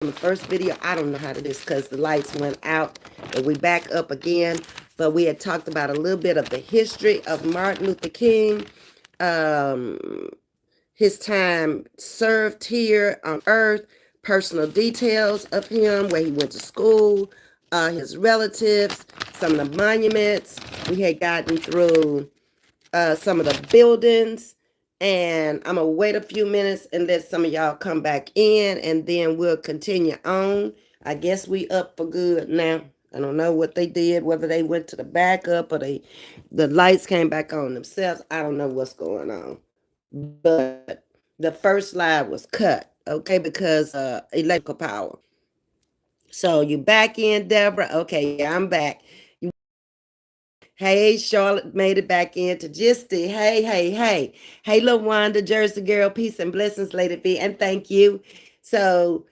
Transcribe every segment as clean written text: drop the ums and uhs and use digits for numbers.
the first video. I don't know how to do this because the lights went out, but we back up again. But we had talked about a little bit of the history of Martin Luther King, um, his time served here on earth, personal details of him, where he went to school, his relatives, some of the monuments. We had gotten through some of the buildings. And I'm going to wait a few minutes and let some of y'all come back in, and then we'll continue on. I guess we up for good now. I don't know what they did, whether they went to the backup or the lights came back on themselves. I don't know what's going on. But the first slide was cut, okay, because electrical power. So you back in, Deborah? Okay, yeah, I'm back. Hey, Charlotte made it back into Gisty. Hey, hey, hey. Hey, LaWanda, Jersey girl, peace and blessings, Lady V, and thank you. So,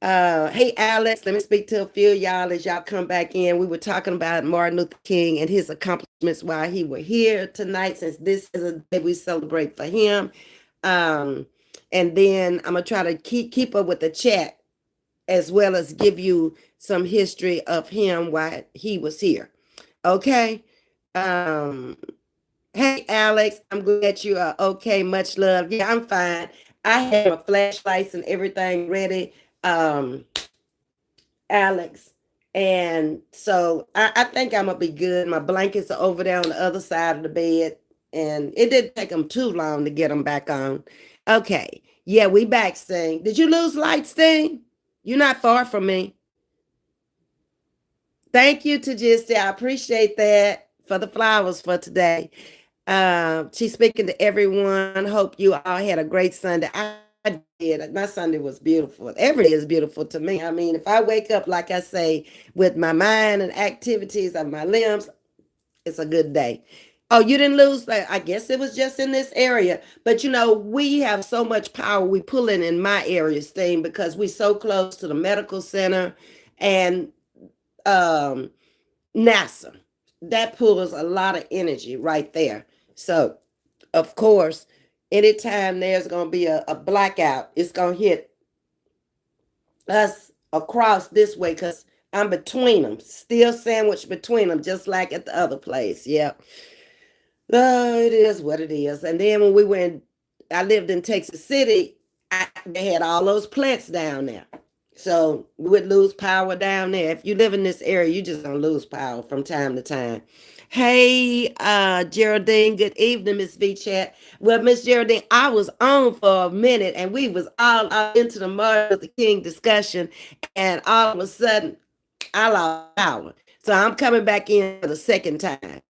hey, Alex, let me speak to a few of y'all as y'all come back in. We were talking about Martin Luther King and his accomplishments while he were here tonight, since this is a day we celebrate for him. And then I'm going to try to keep up with the chat as well as give you some history of him while he was here. Okay. Um, hey Alex, I'm glad you are okay. Much love. Yeah, I'm fine. I have my flashlights and everything ready, Alex. And so I think I'm gonna be good. My blankets are over there on the other side of the bed, and it didn't take them too long to get them back on. Okay. Yeah, we back, Sting. Did you lose light, Sting? You're not far from me. Thank you to Gisty. I appreciate that for the flowers for today. She's speaking to everyone. Hope you all had a great Sunday. I did. My Sunday was beautiful. Every day is beautiful to me. I mean, if I wake up, like I say, with my mind and activities of my limbs, it's a good day. Oh, you didn't lose that. I guess it was just in this area. But you know, we have so much power we pulling in my area, Steen, because we're so close to the medical center and NASA. That pulls a lot of energy right there. So, of course, anytime there's going to be a blackout, it's going to hit us across this way because I'm between them, still sandwiched between them, just like at the other place. Yep. It is what it is. And then when we went, I lived in Texas City, they had all those plants down there. So we would lose power down there. If you live in this area, you just gonna lose power from time to time. Hey, Geraldine, good evening, Ms.V chat. Well, Miss Geraldine, I was on for a minute and we was all into the Martin Luther King discussion, and all of a sudden I lost power. So I'm coming back in for the second time.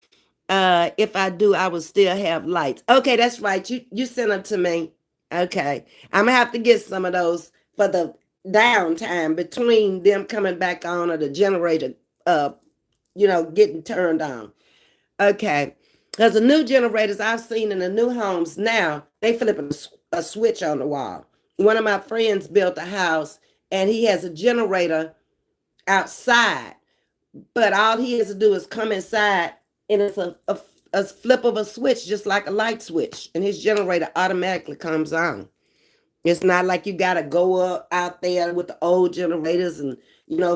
If I do, I will still have lights. Okay, that's right. You sent them to me. Okay. I'm gonna have to get some of those for the downtime between them coming back on or the generator getting turned on. Okay. Because the new generators I've seen in the new homes now, they flipping a switch on the wall. One of my friends built a house and he has a generator outside, but all he has to do is come inside and it's a flip of a switch, just like a light switch, and his generator automatically comes on. It's not like you got to go up out there with the old generators and,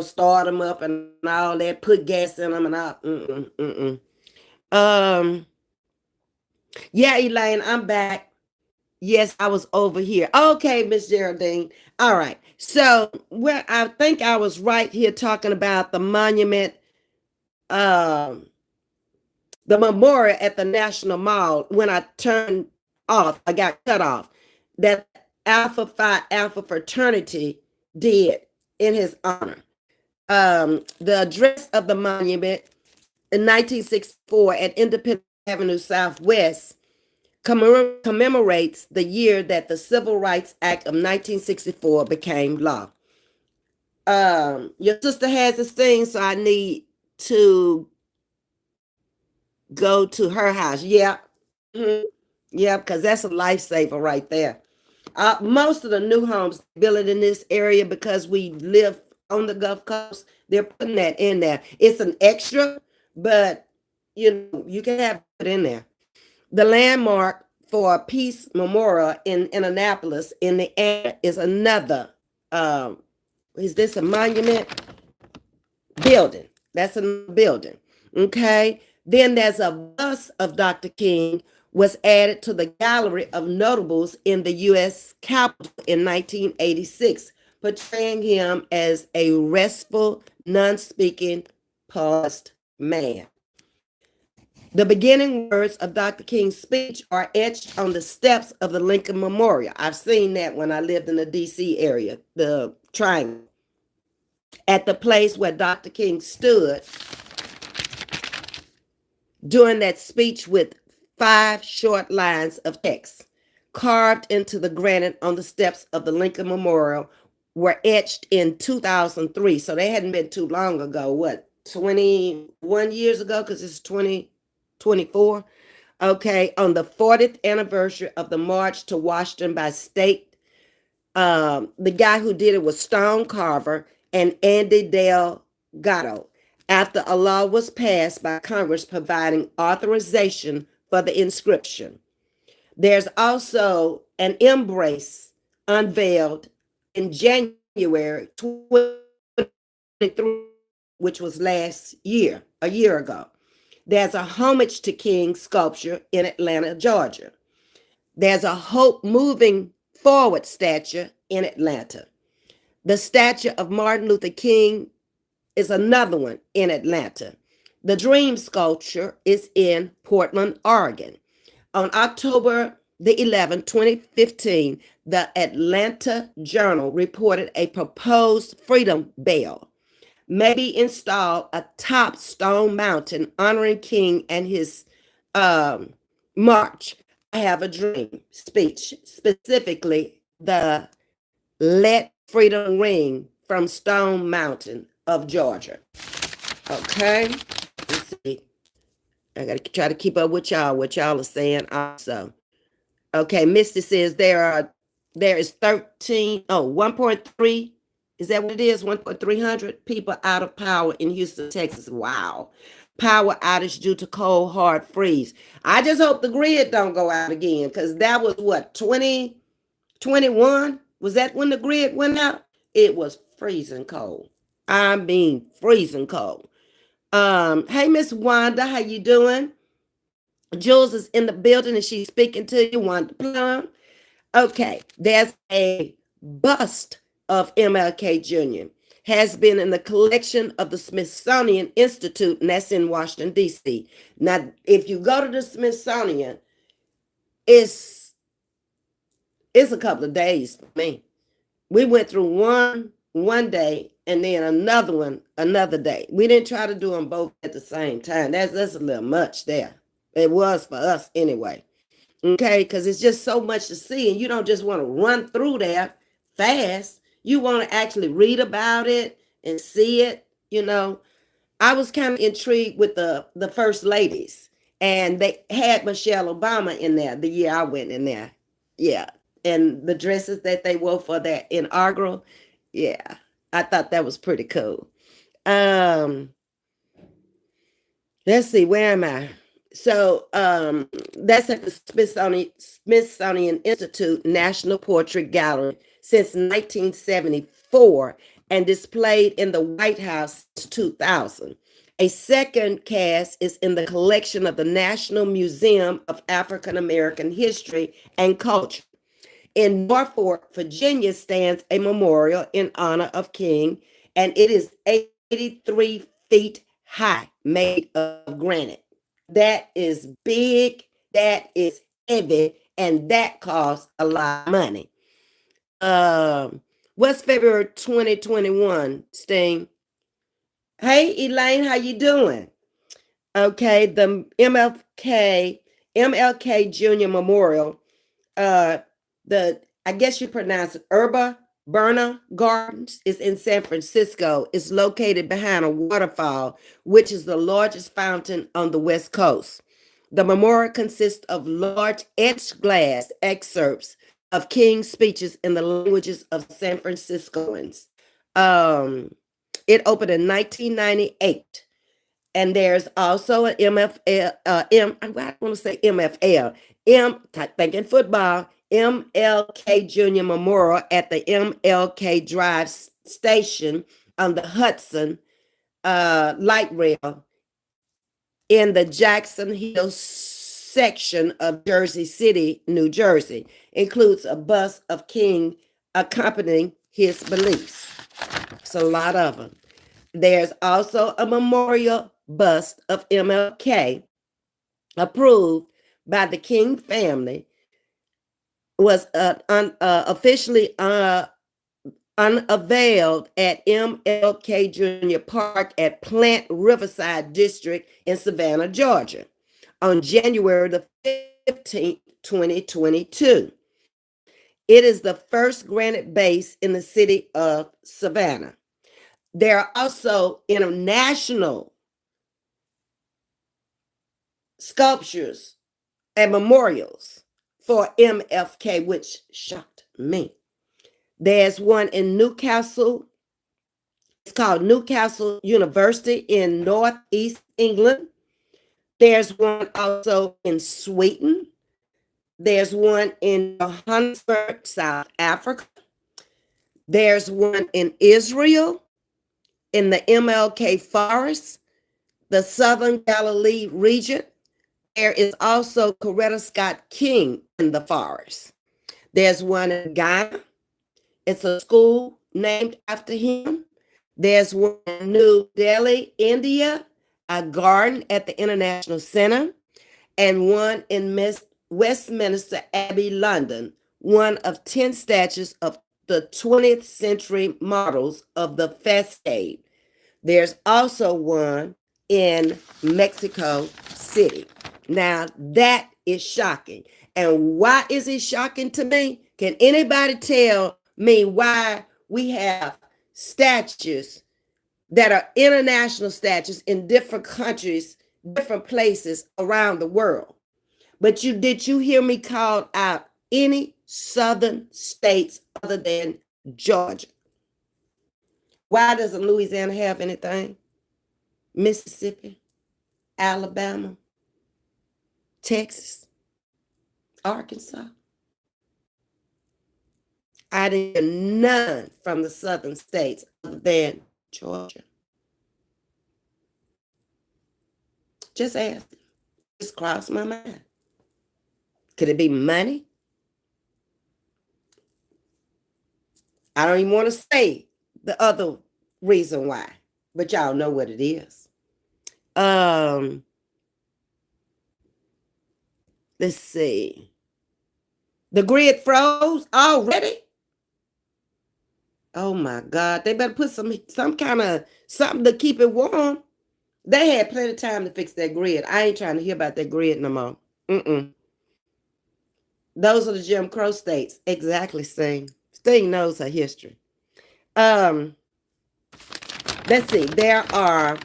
start them up and all that, put gas in them and all. Um, yeah, Elaine, I'm back. Yes, I was over here. Okay, Miss Geraldine. All right. So, I think I was right here talking about the monument, um, the memorial at the National Mall. When I turned off, I got cut off. That Alpha Phi Alpha fraternity did in his honor. The address of the monument in 1964 at Independence Avenue Southwest commemorates the year that the Civil Rights Act of 1964 became law. Your sister has this thing, so I need to go to her house. Yeah. Mm-hmm. Yeah, because that's a lifesaver right there. Most of the new homes built in this area, because we live on the Gulf Coast, they're putting that in there. It's an extra, but you can have it in there. The landmark for a peace memorial in Annapolis, Indiana, is another Is this a monument? Building. That's a building. Okay. Then there's a bust of Dr. King was added to the gallery of notables in the U.S. Capitol in 1986, portraying him as a restful, non-speaking, paused man. The beginning words of Dr. King's speech are etched on the steps of the Lincoln Memorial. I've seen that when I lived in the D.C. area, the triangle, at the place where Dr. King stood during that speech with 5 short lines of text carved into the granite on the steps of the Lincoln Memorial were etched in 2003. So they hadn't been too long ago. What, 21 years ago? Because it's 2024. Okay, on the 40th anniversary of the March to Washington by state. The guy who did it was Stone Carver and Andy Delgado, after a law was passed by Congress providing authorization for the inscription. There's also an embrace unveiled in January 2023, which was last year, a year ago. There's a homage to King sculpture in Atlanta, Georgia. There's a Hope Moving Forward statue in Atlanta. The statue of Martin Luther King is another one in Atlanta. The Dream sculpture is in Portland, Oregon. On October the 11th, 2015, the Atlanta Journal reported a proposed Freedom Bell may be installed atop Stone Mountain, honoring King and his March, I Have a Dream speech, specifically the Let Freedom Ring from Stone Mountain of Georgia. Okay, let's see. I got to try to keep up with y'all, what y'all are saying also. Okay, Misty says there is 1.3, is that what it is? 1,300 people out of power in Houston, Texas. Wow. Power outage due to cold, hard freeze. I just hope the grid don't go out again, because that was what, 2021? Was that when the grid went out? It was freezing cold. I mean, freezing cold. Hey, Miss Wanda, how you doing? Jules is in the building and she's speaking to you, Wanda Plum. Okay, there's a bust of MLK Jr. has been in the collection of the Smithsonian Institute, and that's in Washington, D.C. Now, if you go to the Smithsonian, it's a couple of days for me. We went through one day and then another one another day. We didn't try to do them both at the same time. That's a little much there. It was for us anyway. Okay, because it's just so much to see, and you don't just want to run through there fast. You want to actually read about it and see it. I was kind of intrigued with the first ladies, and they had Michelle Obama in there the year I went in there. Yeah, and the dresses that they wore for their inaugural. Yeah, I thought that was pretty cool. Let's see, where am I? So that's at the Smithsonian Institute National Portrait Gallery since 1974 and displayed in the White House since 2000. A second cast is in the collection of the National Museum of African American History and Culture. In Norfolk, Virginia, stands a memorial in honor of King, and it is 83 feet high, made of granite. That is big, that is heavy, and that costs a lot of money. What's February 2021, Sting? Hey, Elaine, how you doing? Okay, the MLK Jr. Memorial, I guess you pronounce it Burner Gardens, is in San Francisco. It's located behind a waterfall, which is the largest fountain on the West Coast. The memorial consists of large etched glass excerpts of King's speeches in the languages of San Franciscoans. It opened in 1998. And there's also an MFL, I want to say MFL, thinking football, MLK Jr. Memorial at the MLK Drive station on the Hudson light rail in the Jackson Hill section of Jersey City, New Jersey. Includes a bust of King accompanying his beliefs. It's a lot of them. There's also a memorial bust of MLK approved by the King family, was officially unveiled at MLK Jr. Park at Plant Riverside District in Savannah, Georgia, on January the 15th, 2022. It is the first granite base in the city of Savannah. There are also international sculptures and memorials for MLK, which shocked me. There's one in Newcastle. It's called Newcastle University in Northeast England. There's one also in Sweden. There's one in Johannesburg, South Africa. There's one in Israel, in the MLK Forest, the Southern Galilee region. There is also Coretta Scott King in the forest. There's one in Ghana. It's a school named after him. There's one in New Delhi, India, a garden at the International Center, and one in Westminster Abbey, London, one of 10 statues of the 20th century models of the facade. There's also one in Mexico City. Now, that is shocking. And why is it shocking to me? Can anybody tell me why we have statues that are international statues in different countries, different places around the world? But did you hear me call out any southern states other than Georgia? Why doesn't Louisiana have anything? Mississippi, Alabama, Texas, Arkansas. I didn't hear none from the southern states other than Georgia. Just ask. Just crossed my mind. Could it be money? I don't even want to say the other reason why, but y'all know what it is. Let's see. The grid froze already. Oh my God! They better put some kind of something to keep it warm. They had plenty of time to fix that grid. I ain't trying to hear about that grid no more. Those are the Jim Crow states. Exactly, Sting. Sting knows her history. Let's see. There are,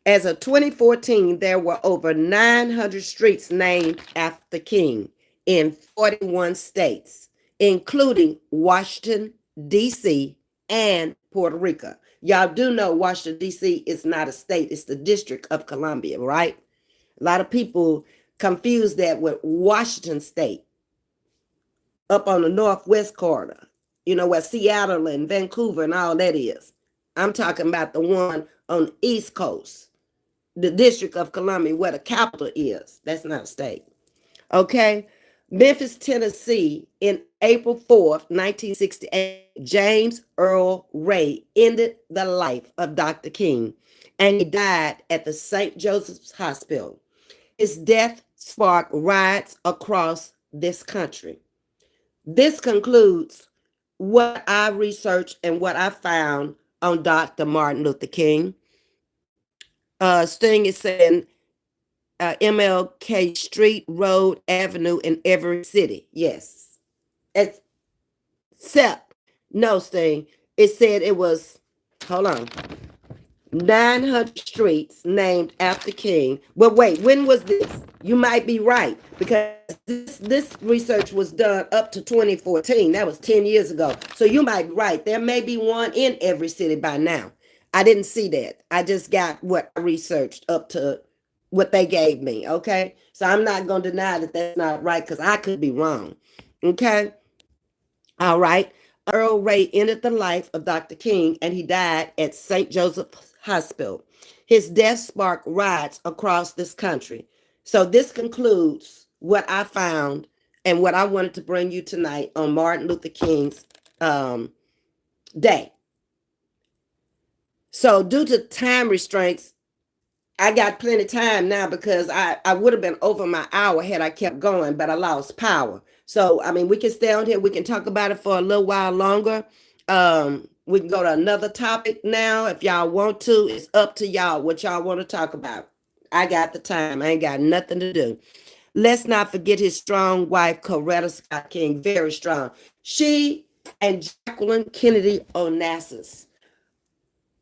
as of 2014, there were over 900 streets named after King in 41 states, including Washington, D.C. and Puerto Rico. Y'all do know Washington, D.C. is not a state. It's the District of Columbia, right? A lot of people confuse that with Washington State up on the northwest corner, you know, where Seattle and Vancouver and all that is. I'm talking about the one on the East Coast, the District of Columbia, where the capital is. That's not a state. Okay. Memphis, Tennessee, in April 4th, 1968, James Earl Ray ended the life of Dr. King, and he died at the St. Joseph's Hospital. His death sparked riots across this country. This concludes what I researched and what I found on Dr. Martin Luther King. Sting is saying MLK Street, Road, Avenue in every city. Yes. Except, no, Sting. It said it was, hold on, 900 streets named after King. But wait, when was this? You might be right, because this research was done up to 2014. That was 10 years ago. So you might be right. There may be one in every city by now. I didn't see that. I just got what I researched up to what they gave me, okay? So I'm not going to deny that that's not right, because I could be wrong, okay? All right. Earl Ray ended the life of Dr. King, and he died at St. Joseph Hospital. His death sparked riots across this country. So this concludes what I found and what I wanted to bring you tonight on Martin Luther King's day. So due to time restraints, I got plenty of time now because I would have been over my hour had I kept going, but I lost power. So, I mean, we can stay on here. We can talk about it for a little while longer. We can go to another topic now if y'all want to. It's up to y'all what y'all want to talk about. I got the time. I ain't got nothing to do. Let's not forget his strong wife, Coretta Scott King, very strong. She and Jacqueline Kennedy Onassis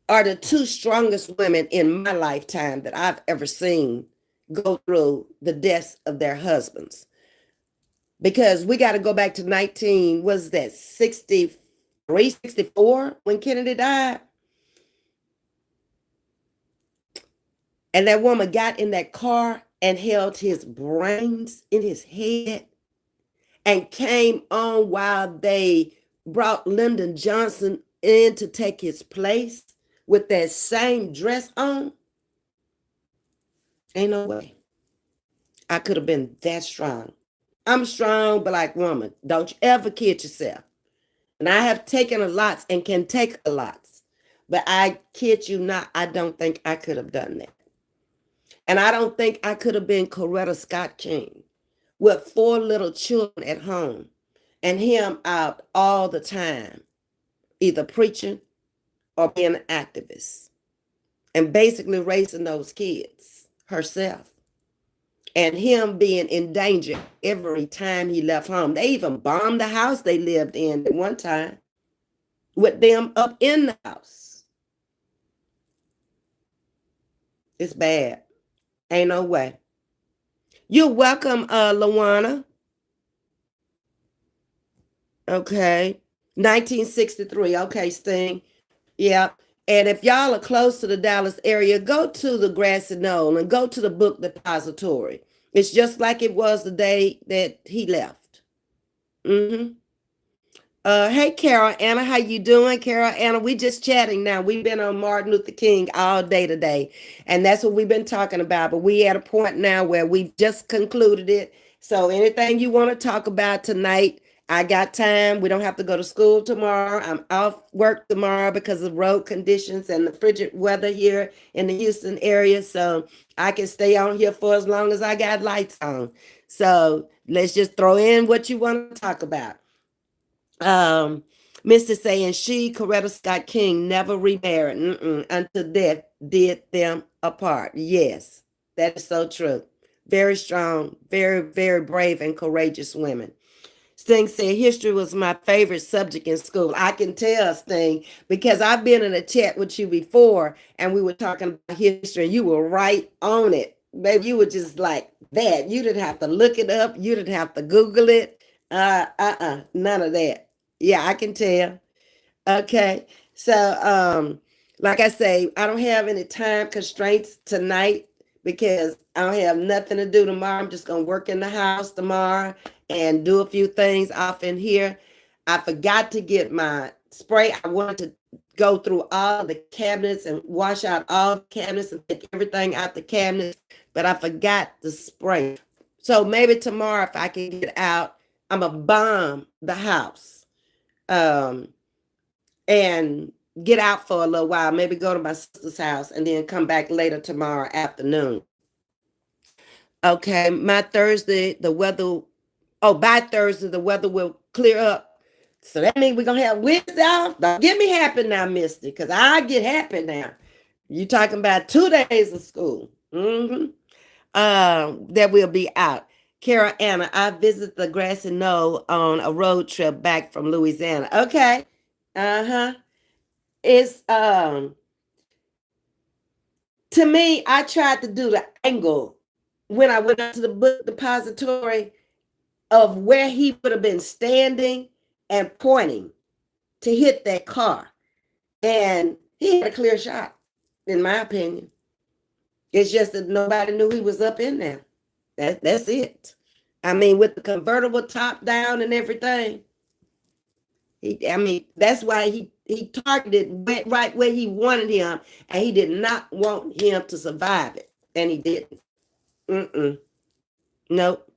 are the two strongest women in my lifetime that I've ever seen go through the deaths of their husbands. Because we got to go back to 63, 64 when Kennedy died. And that woman got in that car and held his brains in his head and came on while they brought Lyndon Johnson in to take his place with that same dress on. Ain't no way I could have been that strong. I'm a strong black woman. Don't you ever kid yourself. And I have taken a lot and can take a lot. But I kid you not, I don't think I could have done that. And I don't think I could have been Coretta Scott King with 4 little children at home and him out all the time, either preaching or being an activist and basically raising those kids herself. And him being in danger every time he left home. They even bombed the house they lived in at one time with them up in the house. It's bad. Ain't no way. You're welcome, Lawana. Okay. 1963. Okay, Sting. Yeah. And if y'all are close to the Dallas area, go to the Grassy Knoll and go to the book depository. It's just like it was the day that he left. Mm-hmm. Hey, Carol Anna, how you doing? Carol Anna, we just chatting now. We've been on Martin Luther King all day today, and that's what we've been talking about. But we at a point now where we've just concluded it. So anything you want to talk about tonight, I got time. We don't have to go to school tomorrow. I'm off work tomorrow because of road conditions and the frigid weather here in the Houston area. So I can stay on here for as long as I got lights on. So let's just throw in what you want to talk about. Mr. saying she, Coretta Scott King, never remarried until death did them apart. Yes, that is so true. Very strong, very, very brave and courageous women. Sting said history was my favorite subject in school. I can tell, Sting, because I've been in a chat with you before and we were talking about history and you were right on it. Baby, you were just like that. You didn't have to look it up. You didn't have to Google it. None of that. Yeah, I can tell. Okay. So, like I say, I don't have any time constraints tonight because I don't have nothing to do tomorrow. I'm just going to work in the house tomorrow and do a few things off in here. I forgot to get my spray. I wanted to go through all the cabinets and wash out all the cabinets and take everything out the cabinets, but I forgot the spray. So maybe tomorrow, if I can get out, I'm going to bomb the house. And get out for a little while, maybe go to my sister's house and then come back later tomorrow afternoon. Okay, by Thursday, the weather will clear up. So that means we're going to have Wednesday off. Don't get me happy now, Misty, because I get happy now. You talking about 2 days of school. That will be out. Carol Anna, I visited the Grassy Knoll on a road trip back from Louisiana. Okay. It's to me, I tried to do the angle when I went up to the book depository of where he would have been standing and pointing to hit that car. And he had a clear shot, in my opinion. It's just that nobody knew he was up in there. That's it. I mean, with the convertible top down and everything. I mean, that's why he targeted went right where he wanted him, and he did not want him to survive it, and he didn't. Mm-mm. Nope.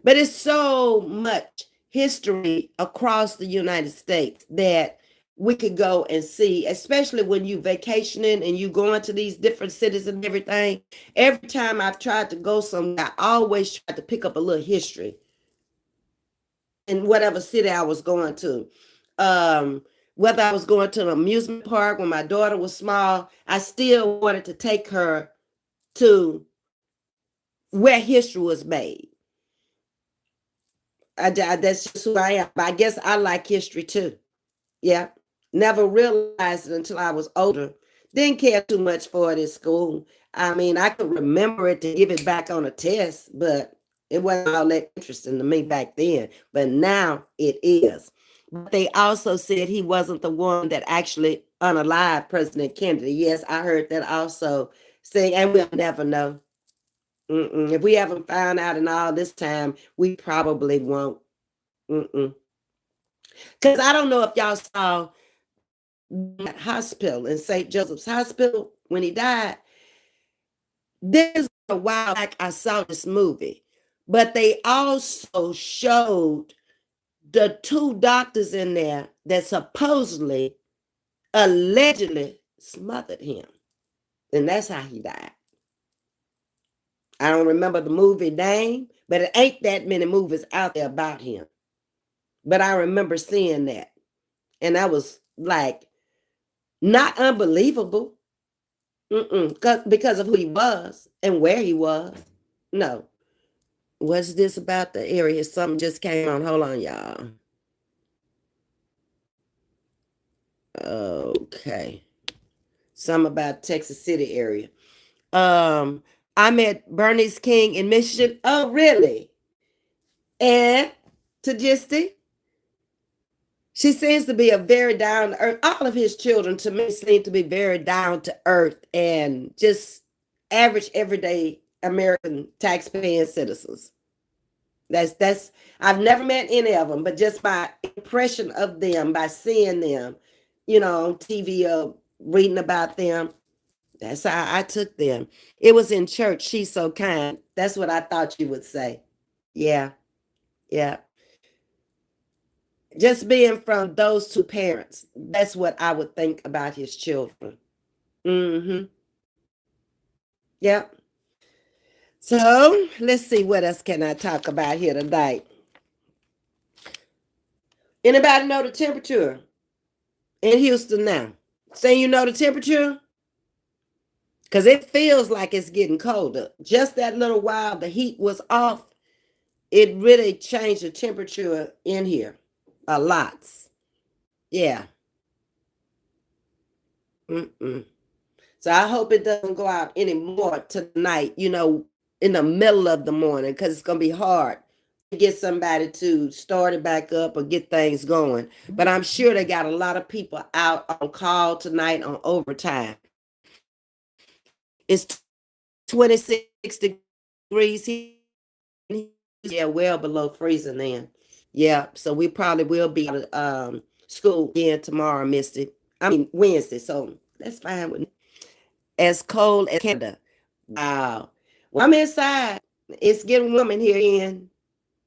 But it's so much history across the United States that we could go and see, especially when you vacationing and you going to these different cities and everything. Every time I've tried to go somewhere, I always try to pick up a little history in whatever city I was going to. Um, Whether I was going to an amusement park when my daughter was small, I still wanted to take her to where history was made. That's just who I am. But I guess I like history too. Yeah. Never realized it until I was older. Didn't care too much for it in school. I mean, I could remember it to give it back on a test, but it wasn't all that interesting to me back then. But now it is. But they also said he wasn't the one that actually unalived President Kennedy. Yes, I heard that also saying, and we'll never know. If we haven't found out in all this time, we probably won't. Because I don't know if y'all saw that hospital in St. Joseph's Hospital when he died. This a while back I saw this movie, but they also showed the two doctors in there that supposedly, allegedly smothered him, and that's how he died. I don't remember the movie name, but it ain't that many movies out there about him. But I remember seeing that, and that was like not unbelievable. Because of who he was and where he was. No. What's this about the area? Something just came on. Hold on, y'all. Okay. Something about Texas City area. Um, I met Bernice King in Michigan. Oh, really? And Tajisti? She seems to be a very down to earth. All of his children to me seem to be very down to earth and just average everyday American taxpaying citizens. That's I've never met any of them, but just by impression of them, by seeing them, on TV or reading about them, that's how I took them. It was in church. She's so kind. That's what I thought you would say. Yeah, yeah. Just being from those two parents, that's what I would think about his children. Mm-hmm. Yep. So let's see what else can I talk about here tonight. Anybody know the temperature in Houston now? Say you know the temperature? Because it feels like it's getting colder. Just that little while the heat was off, it really changed the temperature in here a lot. Yeah. Mm-mm. So I hope it doesn't go out anymore tonight, in the middle of the morning, because it's going to be hard to get somebody to start it back up or get things going. But I'm sure they got a lot of people out on call tonight on overtime. It's 26 degrees here. Yeah, well below freezing then. Yeah, so we probably will be out of school again tomorrow, Misty. I mean Wednesday, so that's fine with me. As cold as Canada. Wow. Well, I'm inside. It's getting warm in here again.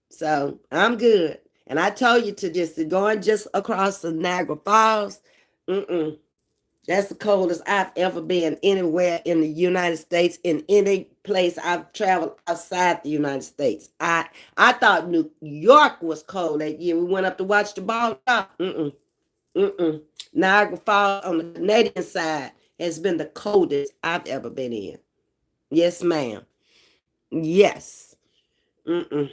So I'm good. And I told you to just going just across the Niagara Falls. Mm-mm. That's the coldest I've ever been anywhere in the United States, in any place I've traveled outside the United States. I thought New York was cold that year. We went up to watch the ball drop. Mm-mm. Niagara Falls on the Canadian side has been the coldest I've ever been in. Yes, ma'am. Yes. Mm-mm.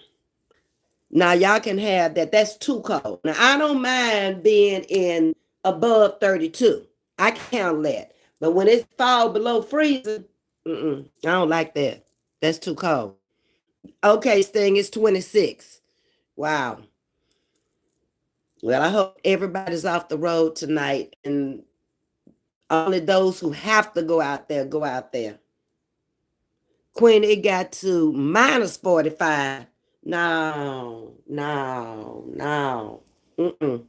Now y'all can have that. That's too cold. Now I don't mind being in above 32. I can handle that. But when it fall below freezing, I don't like that. That's too cold. Okay, Sting, it's 26. Wow. Well, I hope everybody's off the road tonight and only those who have to go out there go out there. Queen, it got to minus 45. No, no, no. Mm-mm.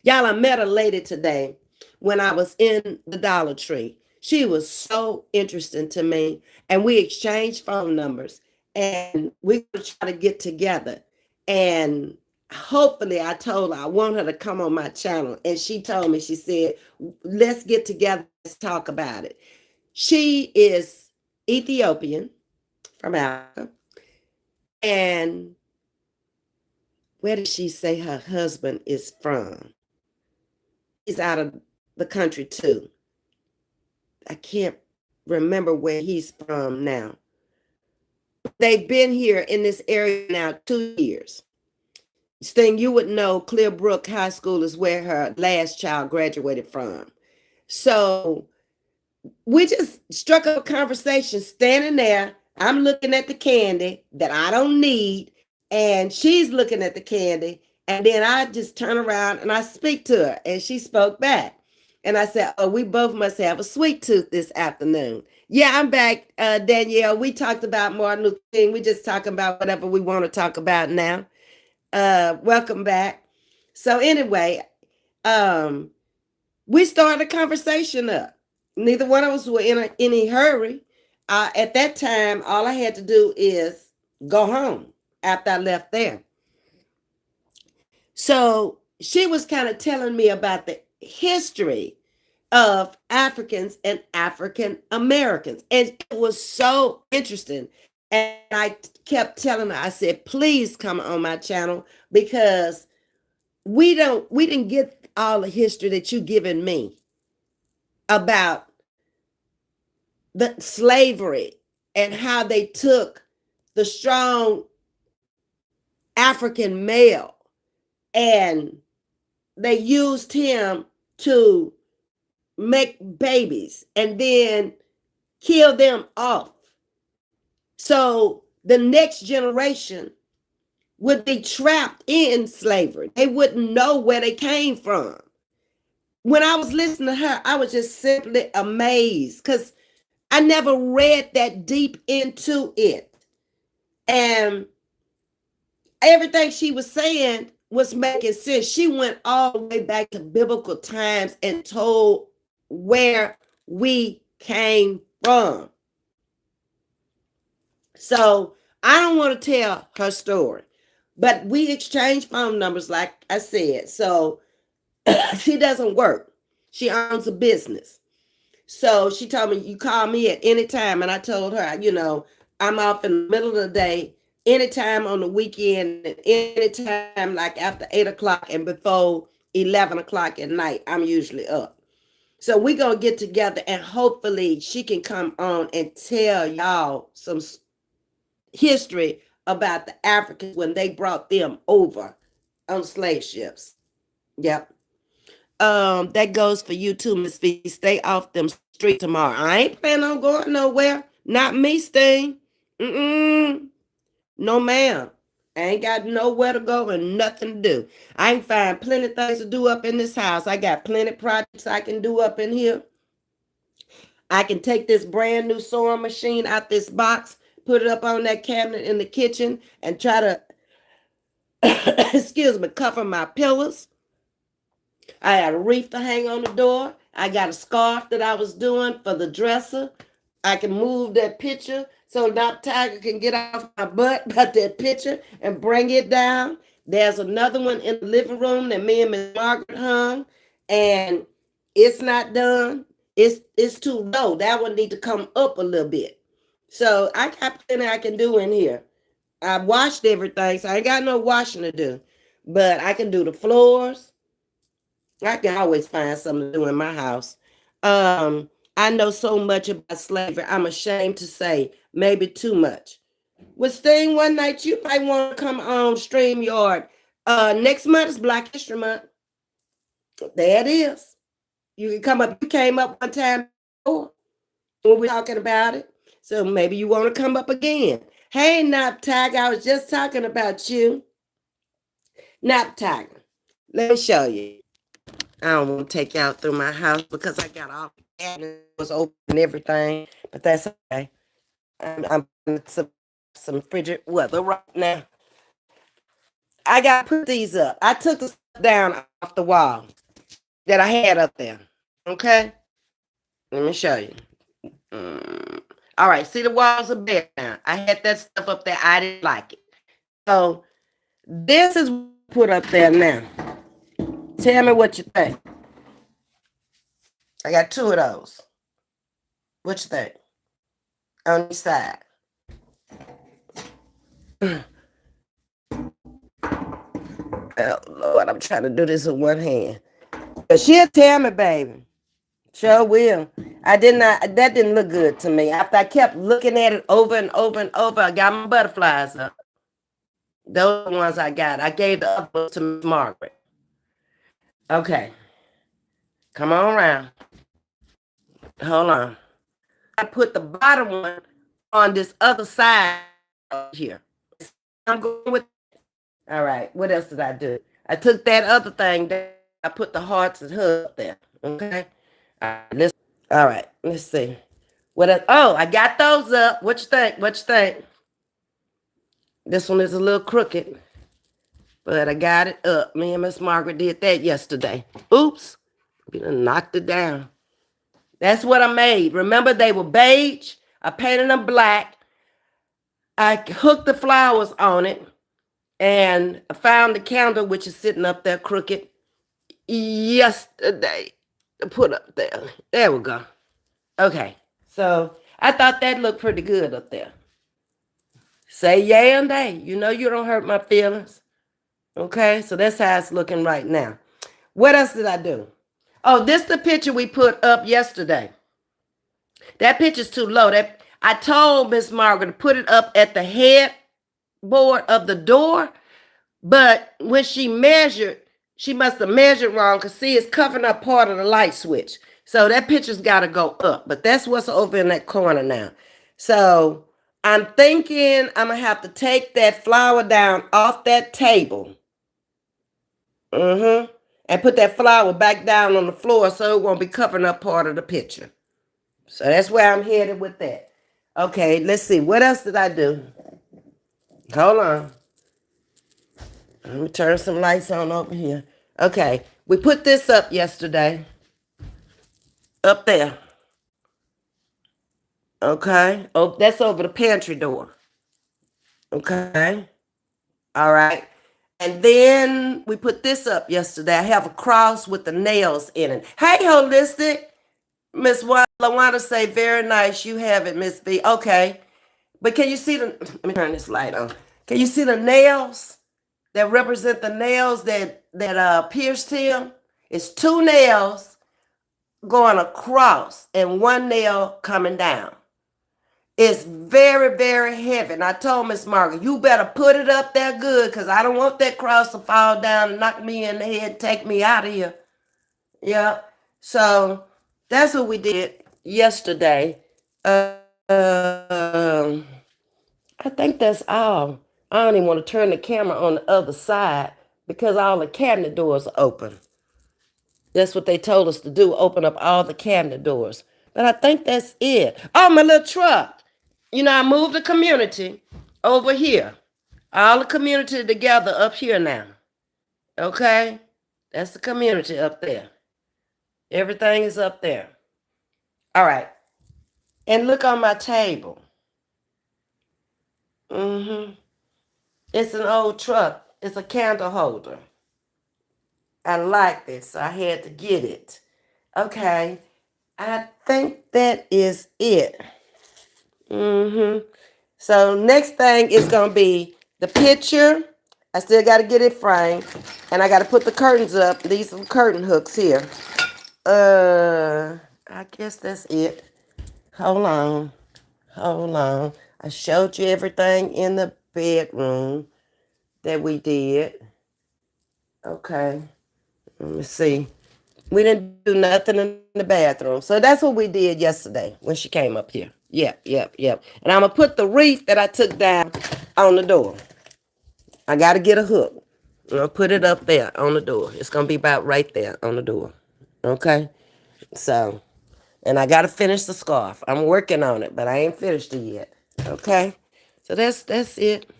Y'all, I met a lady today when I was in the Dollar Tree. She was so interesting to me, and we exchanged phone numbers, and we could try to get together. And hopefully, I told her I want her to come on my channel, and she told me, she said, "Let's get together, let's talk about it." She is Ethiopian from Africa, and where did she say her husband is from? He's out of the country too. I can't remember where he's from now. They've been here in this area now 2 years. Sting, you would know Clearbrook High School is where her last child graduated from. So we just struck up a conversation standing there. I'm looking at the candy that I don't need, and she's looking at the candy. And then I just turn around and I speak to her, and she spoke back. And I said, "Oh, we both must have a sweet tooth this afternoon." Yeah, I'm back, Danielle. We talked about Martin Luther King. We just talking about whatever we want to talk about now. Welcome back. So anyway, um, we started a conversation up. Neither one of us were in any hurry. At that time, all I had to do is go home after I left there. So she was kind of telling me about the history of Africans and African Americans. And it was so interesting. And I kept telling her, I said, "Please come on my channel because we didn't get all the history that you given me about the slavery and how they took the strong African male and they used him to make babies and then kill them off. So the next generation would be trapped in slavery. They wouldn't know where they came from. When I was listening to her, I was just simply amazed because I never read that deep into it. And everything she was saying was making sense. She went all the way back to biblical times and told where we came from. So I don't want to tell her story, but we exchanged phone numbers, like I said. So she doesn't work. She owns a business. So she told me, "You call me at any time." And I told her, I'm off in the middle of the day, anytime on the weekend, anytime like after 8 o'clock and before 11 o'clock at night, I'm usually up. So we're going to get together and hopefully she can come on and tell y'all some history about the Africans when they brought them over on slave ships. Yep. That goes for you too, Ms.V. Stay off them streets tomorrow. I ain't planning on going nowhere. Not me, Sting. No, ma'am. I ain't got nowhere to go and nothing to do. I can find plenty of things to do up in this house. I got plenty of projects I can do up in here. I can take this brand new sewing machine out this box, put it up on that cabinet in the kitchen, and try to, excuse me, cover my pillows. I got a wreath to hang on the door. I got a scarf that I was doing for the dresser. I can move that picture so Dr. Tiger can get off my butt about that picture and bring it down. There's another one in the living room that me and Miss Margaret hung, and it's not done. It's too low. That one need to come up a little bit. So I got plenty I can do in here. I washed everything, so I ain't got no washing to do. But I can do the floors. I can always find something to do in my house. I know so much about slavery. I'm ashamed to say, maybe too much. With Sting one night, you might want to come on StreamYard. Next month is Black History Month. There it is. You can come up. You came up one time before when we were talking about it. So maybe you want to come up again. Hey, Nap Tiger, I was just talking about you. Nap Tiger, let me show you. I don't want to take y'all through my house because I got all the cabinets open and everything, but that's okay. I'm some frigid weather right now. I got to put these up. I took the down off the wall that I had up there. Okay? Let me show you. All right, see the walls are bare now. I had that stuff up there. I didn't like it. So this is what I put up there now. Tell me what you think. I got two of those. What you think? On the side. Oh Lord, I'm trying to do this with one hand. But she'll tell me, baby. Sure will. I did not, that didn't look good to me. After I kept looking at it over and over and over, I got my butterflies up. Those are the ones I got. I gave the other ones to Miss Margaret. Okay. Come on around. Hold on. I put the bottom one on this other side here. I'm going with. All right. What else did I do? I took that other thing down. I put the hearts and hugs up there. Okay. All right. Let's see. What else? Oh, I got those up. What you think? What you think? This one is a little crooked, but I got it up. Me and Miss Margaret did that yesterday. Oops. We done knocked it down. That's what I made. Remember, they were beige. I painted them black. I hooked the flowers on it, and I found the candle, which is sitting up there crooked, yesterday to put up there. There we go. Okay, so I thought that looked pretty good up there. Say yay and nay. You know you don't hurt my feelings. Okay, so that's how it's looking right now. What else did I do? Oh, this is the picture we put up yesterday. That picture's too low. That I told Miss Margaret to put it up at the headboard of the door, but when she measured, she must have measured wrong because see, it's covering up part of the light switch. So that picture's got to go up, but that's what's over in that corner now. So I'm thinking I'm going to have to take that flower down off that table. And put that flower back down on the floor so it won't be covering up part of the picture. So that's where I'm headed with that. Okay, let's see. What else did I do? Hold on. Let me turn some lights on over here. Okay, we put this up yesterday. Up there. Okay. Oh, that's over the pantry door. Okay. All right. And then we put this up yesterday. I have a cross with the nails in it. Hey, Holistic. Miss LaWanda say, very nice. You have it, Ms.V. Okay. But can you see the, let me turn this light on. Can you see the nails that represent the nails that pierced him? It's two nails going across and one nail coming down. It's very, very heavy. And I told Miss Margaret, you better put it up there good because I don't want that cross to fall down and knock me in the head, take me out of here. Yeah. So that's what we did yesterday. I think that's all. I don't even want to turn the camera on the other side because all the cabinet doors are open. That's what they told us to do, open up all the cabinet doors. But I think that's it. Oh, my little truck. You know, I moved the community over here. All the community together up here now. Okay? That's the community up there. Everything is up there. All right. And look on my table. It's an old truck. It's a candle holder. I like this, so I had to get it. Okay. I think that is it. So next thing is going to be the picture. I still got to get it framed. And I got to put the curtains up. These are curtain hooks here. I guess that's it. Hold on. I showed you everything in the bedroom that we did. Okay. Let me see. We didn't do nothing in the bathroom. So that's what we did yesterday when she came up here. Yep. And I'm going to put the wreath that I took down on the door. I got to get a hook. I'm going to put it up there on the door. It's going to be about right there on the door. Okay? So, and I got to finish the scarf. I'm working on it, but I ain't finished it yet. Okay? So that's it.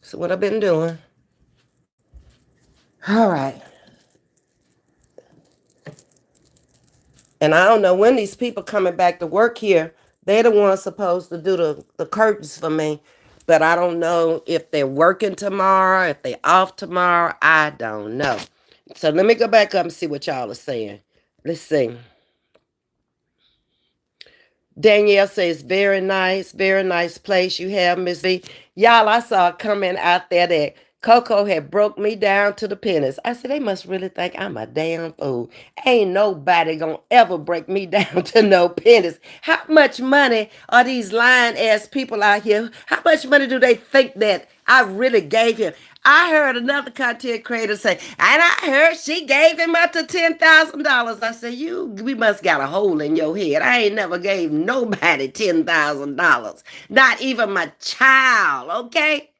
So what I've been doing. All right. And I don't know when these people coming back to work here. They're the ones supposed to do the curtains for me. But I don't know if they're working tomorrow, if they're off tomorrow. I don't know. So let me go back up and see what y'all are saying. Let's see. Danielle says, very nice place you have, Ms.V. Y'all, I saw a comment out there that Coco had broke me down to the pennies. I said, they must really think I'm a damn fool. Ain't nobody gonna ever break me down to no pennies. How much money are these lying ass people out here? How much money do they think that I really gave him? I heard another content creator say, and I heard she gave him up to $10,000. I said, we must got a hole in your head. I ain't never gave nobody $10,000. Not even my child, okay?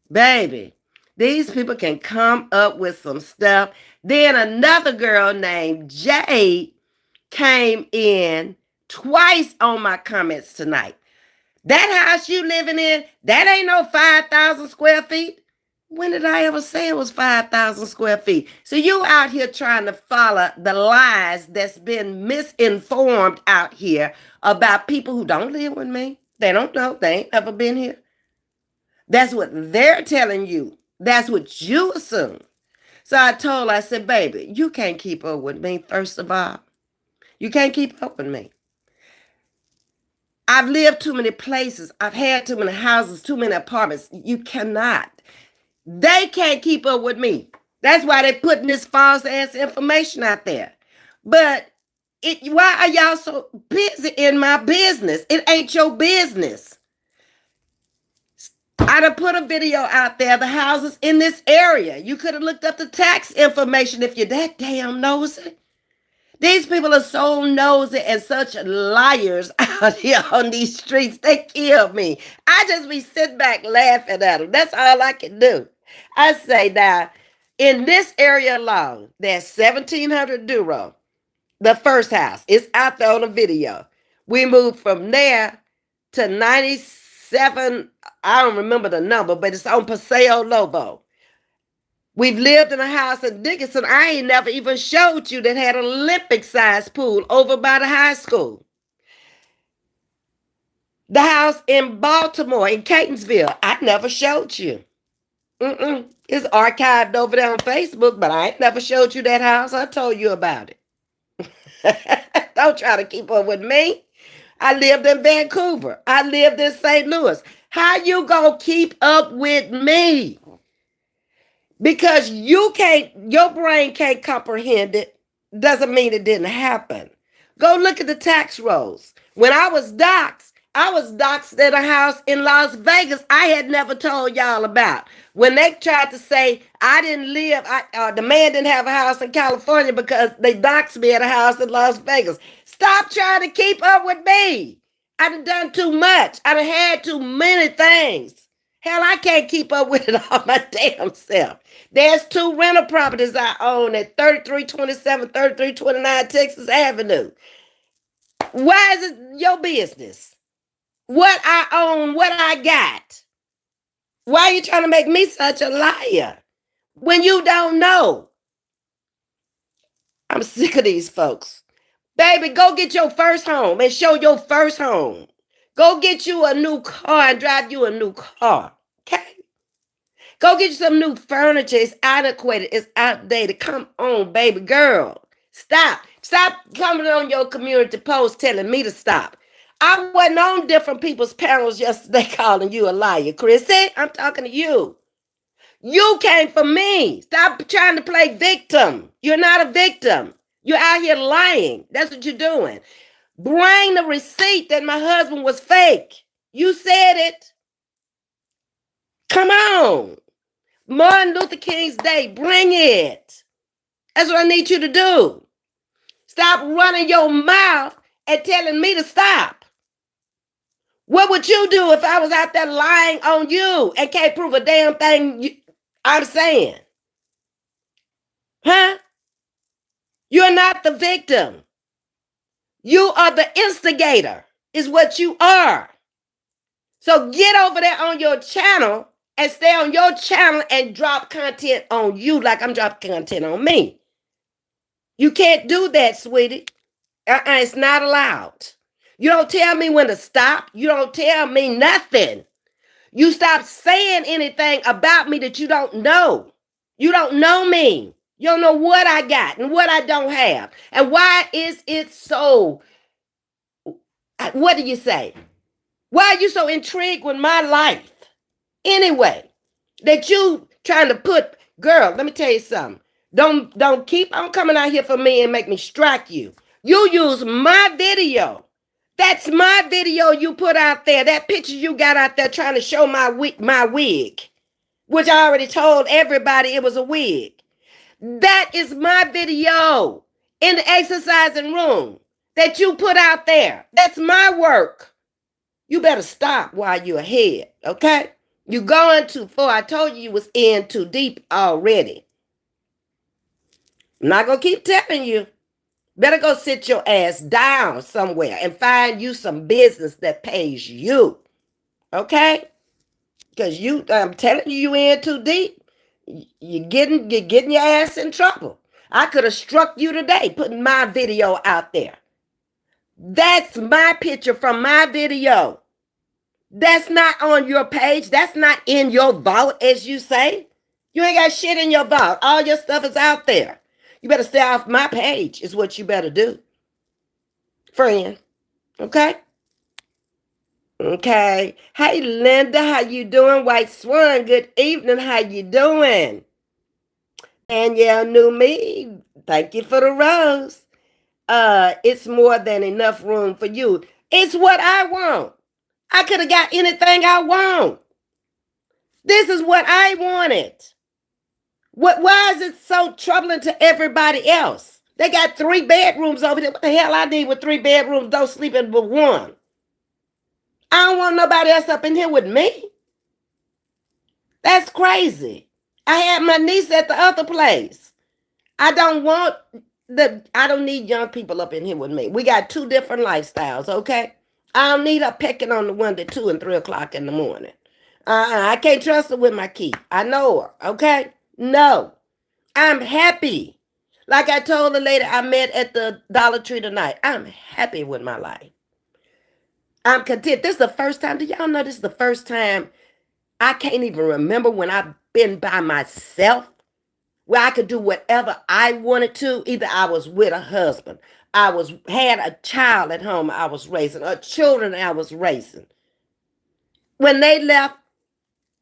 Baby, these people can come up with some stuff. Then another girl named Jade came in twice on my comments tonight. That house you living in, that ain't no 5,000 square feet. When did I ever say it was 5,000 square feet? So you out here trying to follow the lies that's been misinformed out here about people who don't live with me. They don't know. They ain't ever been here. That's what they're telling you. That's what you assume. So I said, baby, you can't keep up with me, first of all. You can't keep up with me. I've lived too many places. I've had too many houses, too many apartments. You cannot. They can't keep up with me. That's why they're putting this false ass information out there. But why are y'all so busy in my business? It ain't your business. I done put a video out there, the houses in this area. You could have looked up the tax information if you're that damn nosy. These people are so nosy and such liars out here on these streets. They kill me. I just be sitting back laughing at them. That's all I can do. I say now, in this area alone, there's 1,700 Duro. The first house. It's out there on the video. We moved from there to 97. I don't remember the number, but it's on Paseo Lobo. We've lived in a house in Dickinson I ain't never even showed you that had an Olympic-sized pool over by the high school. The house in Baltimore, in Catonsville, I never showed you. It's archived over there on Facebook, but I ain't never showed you that house. I told you about it. Don't try to keep up with me. I lived in Vancouver. I lived in St. Louis. How you gonna keep up with me? Because your brain can't comprehend it, doesn't mean it didn't happen. Go look at the tax rolls. When I was doxxed at a house in Las Vegas I had never told y'all about. When they tried to say I didn't live, the man didn't have a house in California because they doxed me at a house in Las Vegas. Stop trying to keep up with me. I done too much. I done had too many things. Hell, I can't keep up with it all my damn self. There's 2 rental properties I own at 3327, 3329 Texas Avenue. Why is it your business? What I own, what I got. Why are you trying to make me such a liar when you don't know? I'm sick of these folks. Baby, go get your first home and show your first home. Go get you a new car and drive you a new car. Okay? Go get you some new furniture. It's antiquated. It's outdated. Come on, baby girl. Stop. Stop coming on your community post telling me to stop. I wasn't on different people's panels yesterday calling you a liar, Chrissy. I'm talking to you. You came for me. Stop trying to play victim. You're not a victim. You're out here lying. That's what you're doing. Bring the receipt that my husband was fake. You said it. Come on. Martin Luther King's Day, bring it. That's what I need you to do. Stop running your mouth and telling me to stop. What would you do if I was out there lying on you and can't prove a damn thing I'm saying? Huh? You're not the victim. You are the instigator, is what you are. So get over there on your channel and stay on your channel and drop content on you like I'm dropping content on me. You can't do that, sweetie. It's not allowed. You don't tell me when to stop. You don't tell me nothing. You stop saying anything about me that you don't know. You don't know me. You don't know what I got and what I don't have. And why is it so? What do you say? Why are you so intrigued with my life? Anyway, that you trying to put, girl, let me tell you something. Don't keep on coming out here for me and make me strike you. You use my video. That's my video you put out there. That picture you got out there trying to show my wig, which I already told everybody it was a wig. That is my video in the exercising room that you put out there. That's my work. You better stop while you're ahead, okay? You're going too far. I told you was in too deep already. I'm not going to keep telling you. Better go sit your ass down somewhere and find you some business that pays you, okay? Because I'm telling you in too deep. You're getting your ass in trouble. I could have struck you today putting my video out there. That's my picture from my video. That's not on your page. That's not in your vault, as you say. You ain't got shit in your vault. All your stuff is out there. You better stay off my page is what you better do, friend. Okay? Okay. Hey, Linda, how you doing? White Swan, good evening. How you doing? Danielle knew me. Thank you for the rose. It's more than enough room for you. It's what I want. I could have got anything I want. This is what I wanted. Why is it so troubling to everybody else? They got 3 bedrooms over there. What the hell I need with 3 bedrooms? Don't sleep in but one. I don't want nobody else up in here with me. That's crazy. I had my niece at the other place. I don't need young people up in here with me. We got 2 different lifestyles, okay? I don't need her pecking on the 1 to 2 and 3 o'clock in the morning. I can't trust her with my key. I know her, okay? No. I'm happy. Like I told the lady I met at the Dollar Tree tonight, I'm happy with my life. I'm content. This is the first time. Do y'all know this is the first time I can't even remember when I've been by myself where I could do whatever I wanted to. Either I was with a husband, had a child at home I was raising, or children I was raising. When they left,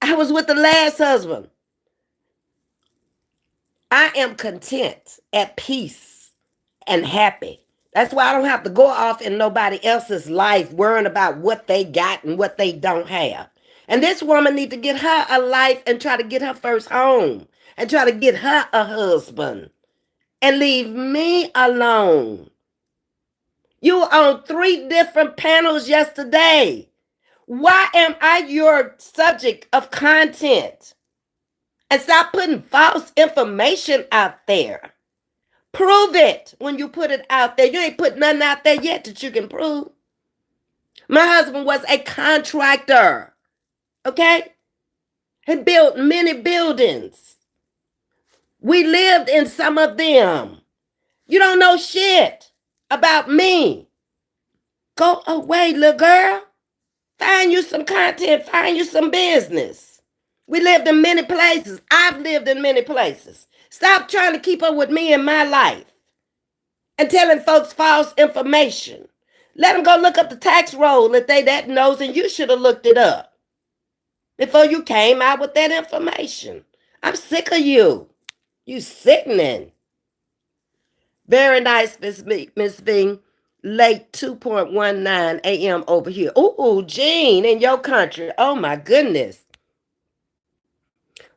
I was with the last husband. I am content, at peace, and happy. That's why I don't have to go off in nobody else's life worrying about what they got and what they don't have. And this woman needs to get her a life and try to get her first home and try to get her a husband and leave me alone. You were on 3 different panels yesterday. Why am I your subject of content? And stop putting false information out there. Prove it when you put it out there. You ain't put nothing out there yet that you can prove. My husband was a contractor, okay? He built many buildings. We lived in some of them. You don't know shit about me. Go away, little girl. Find you some content. Find you some business. We lived in many places. I've lived in many places. Stop trying to keep up with me in my life and telling folks false information. Let them go look up the tax roll if they that knows, and you should have looked it up before you came out with that information. I'm sick of you. You sickening. Very nice, Ms.V. Late 2:19 a.m. over here. Ooh, Jean, in your country. Oh, my goodness.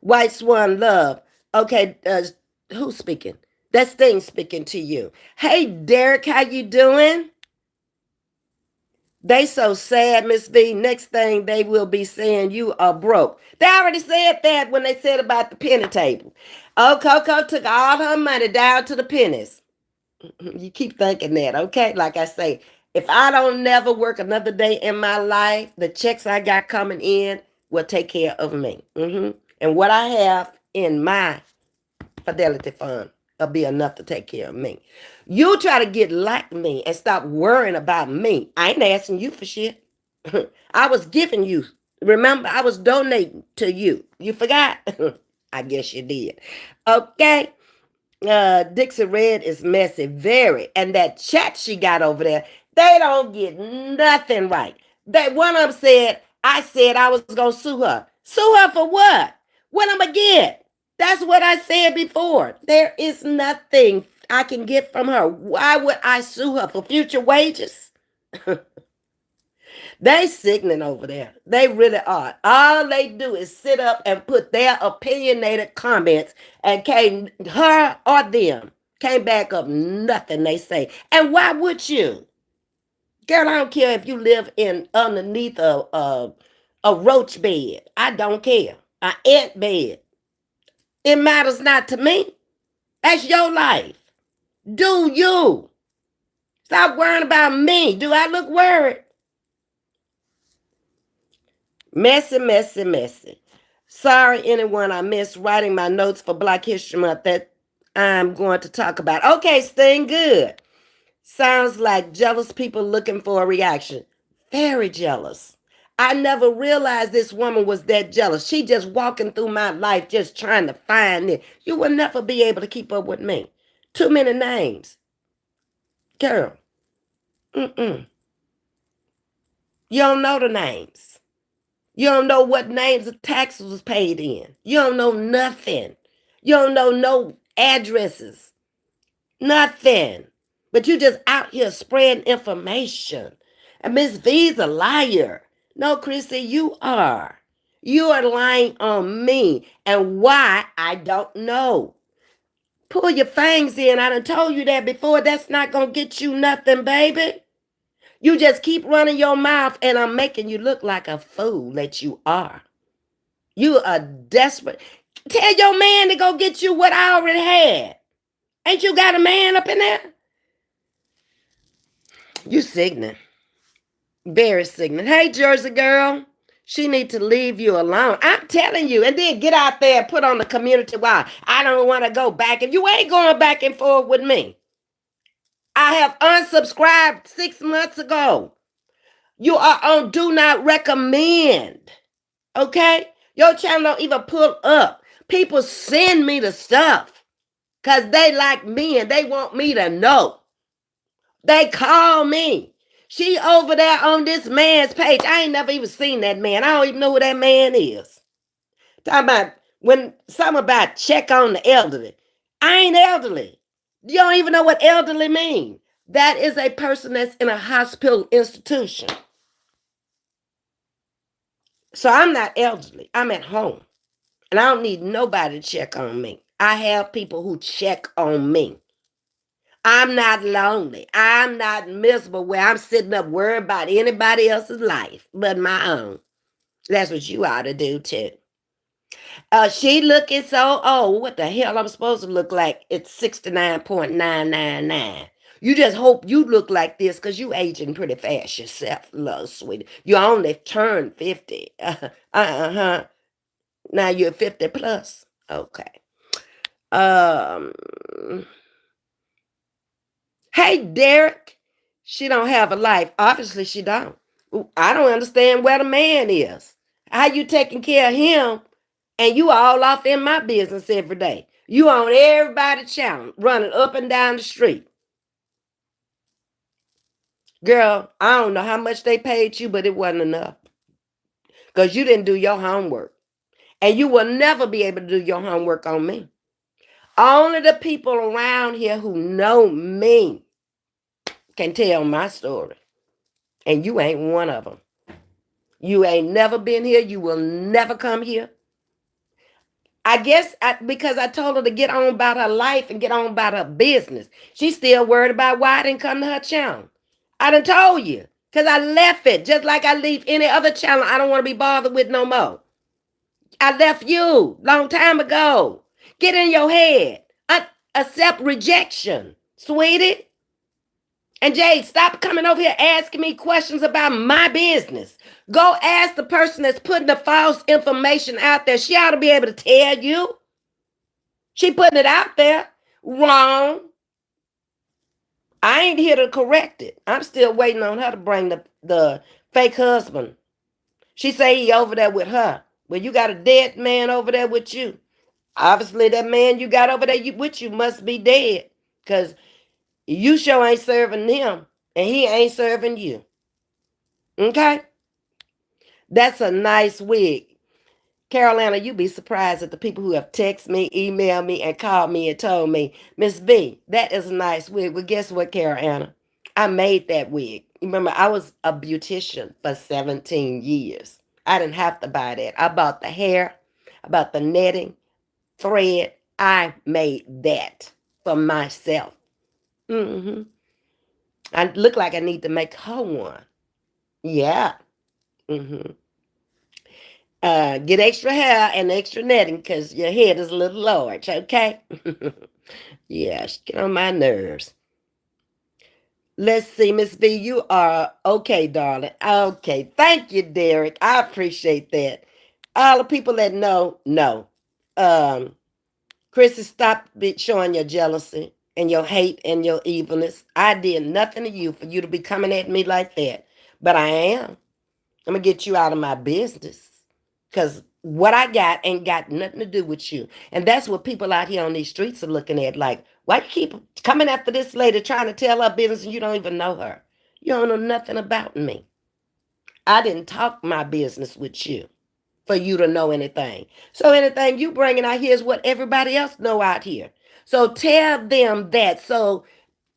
White Swan Love. Okay, who's speaking? That's Sting speaking to you. Hey, Derek, how you doing? They so sad, Ms.V. Next thing they will be saying you are broke. They already said that when they said about the penny table. Oh, Coco took all her money down to the pennies. You keep thinking that, okay? Like I say, if I don't never work another day in my life, the checks I got coming in will take care of me. And what I have in my Fidelity Fund will be enough to take care of me. You try to get like me and stop worrying about me. I ain't asking you for shit. I was giving you. Remember, I was donating to you. You forgot? I guess you did. Okay. Dixie Red is messy, very. And that chat she got over there, they don't get nothing right. They one of them said, I said I was gonna sue her. Sue her for what? What I'm gonna get? That's what I said before. There is nothing I can get from her. Why would I sue her for future wages? They sickening over there. They really are. All they do is sit up and put their opinionated comments and came her or them can't back up nothing they say. And why would you? Girl, I don't care if you live in underneath a roach bed. I don't care. An ant bed. It matters not to me. That's your life. Do you? Stop worrying about me. Do I look worried? Messy, messy, messy. Sorry, anyone I missed writing my notes for Black History Month that I'm going to talk about. Okay, staying good. Sounds like jealous people looking for a reaction. Very jealous. I never realized this woman was that jealous. She just walking through my life just trying to find it. You will never be able to keep up with me. Too many names. Girl. Mm-mm. You don't know the names. You don't know what names of taxes was paid in. You don't know nothing. You don't know no addresses. Nothing. But you just out here spreading information. And Ms.V.'s a liar. No, Chrissy, you are. You are lying on me. And why, I don't know. Pull your fangs in. I done told you that before. That's not going to get you nothing, baby. You just keep running your mouth and I'm making you look like a fool that you are. You are desperate. Tell your man to go get you what I already had. Ain't you got a man up in there? You sickening. Very sickening. Hey, Jersey girl. She need to leave you alone. I'm telling you. And then get out there and put on the community wall. I don't want to go back. And you ain't going back and forth with me. I have unsubscribed 6 months ago. You are on do not recommend. Okay? Your channel don't even pull up. People send me the stuff because they like me and they want me to know. They call me. She over there on this man's page. I ain't never even seen that man. I don't even know who that man is. Talking about when something about check on the elderly. I ain't elderly. You don't even know what elderly mean. That is a person that's in a hospital institution. So I'm not elderly. I'm at home. And I don't need nobody to check on me. I have people who check on me. I'm not lonely. I'm not miserable where I'm sitting up worried about anybody else's life but my own. That's what you ought to do too. She looking so old. What the hell I'm supposed to look like? It's 69.999. You just hope you look like this because you aging pretty fast yourself, love sweetie. You only turned 50. Uh-huh. Now you're 50 plus. Okay. Um Hey, Derek. She don't have a life. Obviously, she don't. I don't understand where the man is. How you taking care of him and you all off in my business every day. You on everybody's channel, running up and down the street. Girl, I don't know how much they paid you, but it wasn't enough. Because you didn't do your homework. And you will never be able to do your homework on me. Only the people around here who know me can tell my story. And you ain't one of them. You ain't never been here. You will never come here. I guess because I told her to get on about her life and get on about her business. She's still worried about why I didn't come to her channel. I done told you. Because I left it. Just like I leave any other channel I don't want to be bothered with no more. I left you long time ago. Get in your head. Accept rejection, sweetie. And Jade, stop coming over here asking me questions about my business. Go ask the person that's putting the false information out there. She ought to be able to tell you. She putting it out there. Wrong. I ain't here to correct it. I'm still waiting on her to bring the fake husband. She say he over there with her. Well, you got a dead man over there with you. Obviously, that man you got over there with you must be dead. Because you sure ain't serving him. And he ain't serving you. Okay? That's a nice wig. Carolina, you be surprised at the people who have texted me, emailed me, and called me and told me, Ms.V, that is a nice wig. Well, guess what, Carolina? I made that wig. Remember, I was a beautician for 17 years. I didn't have to buy that. I bought the hair, I bought the netting, thread. I made that for myself. Hmm. I look like I need to make her one. Yeah. Hmm. Get extra hair and extra netting because your head is a little large, okay? Yeah, get on my nerves. Let's see, Miss V, you are okay, darling. Okay, thank you, Derek. I appreciate that. All the people that know. Um, Chrissy, stop showing your jealousy and your hate and your evilness. I did nothing to you for you to be coming at me like that, but I am. I'm gonna get you out of my business. Because what I got ain't got nothing to do with you. And that's what people out here on these streets are looking at. Like, why you keep coming after this lady trying to tell her business and you don't even know her? You don't know nothing about me. I didn't talk my business with you for you to know anything. So anything you bringing out here is what everybody else know out here. So tell them that so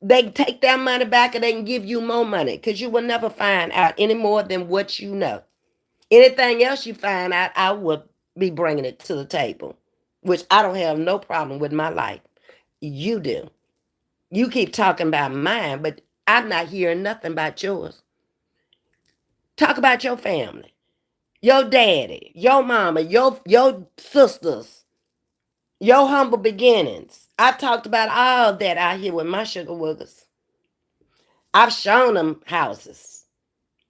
they can take their money back and they can give you more money because you will never find out any more than what you know. Anything else you find out, I will be bringing it to the table, which I don't have no problem with my life. You do. You keep talking about mine, but I'm not hearing nothing about yours. Talk about your family, your daddy, your mama, your sisters, your humble beginnings. I talked about all that out here with my sugar woogers. I've shown them houses.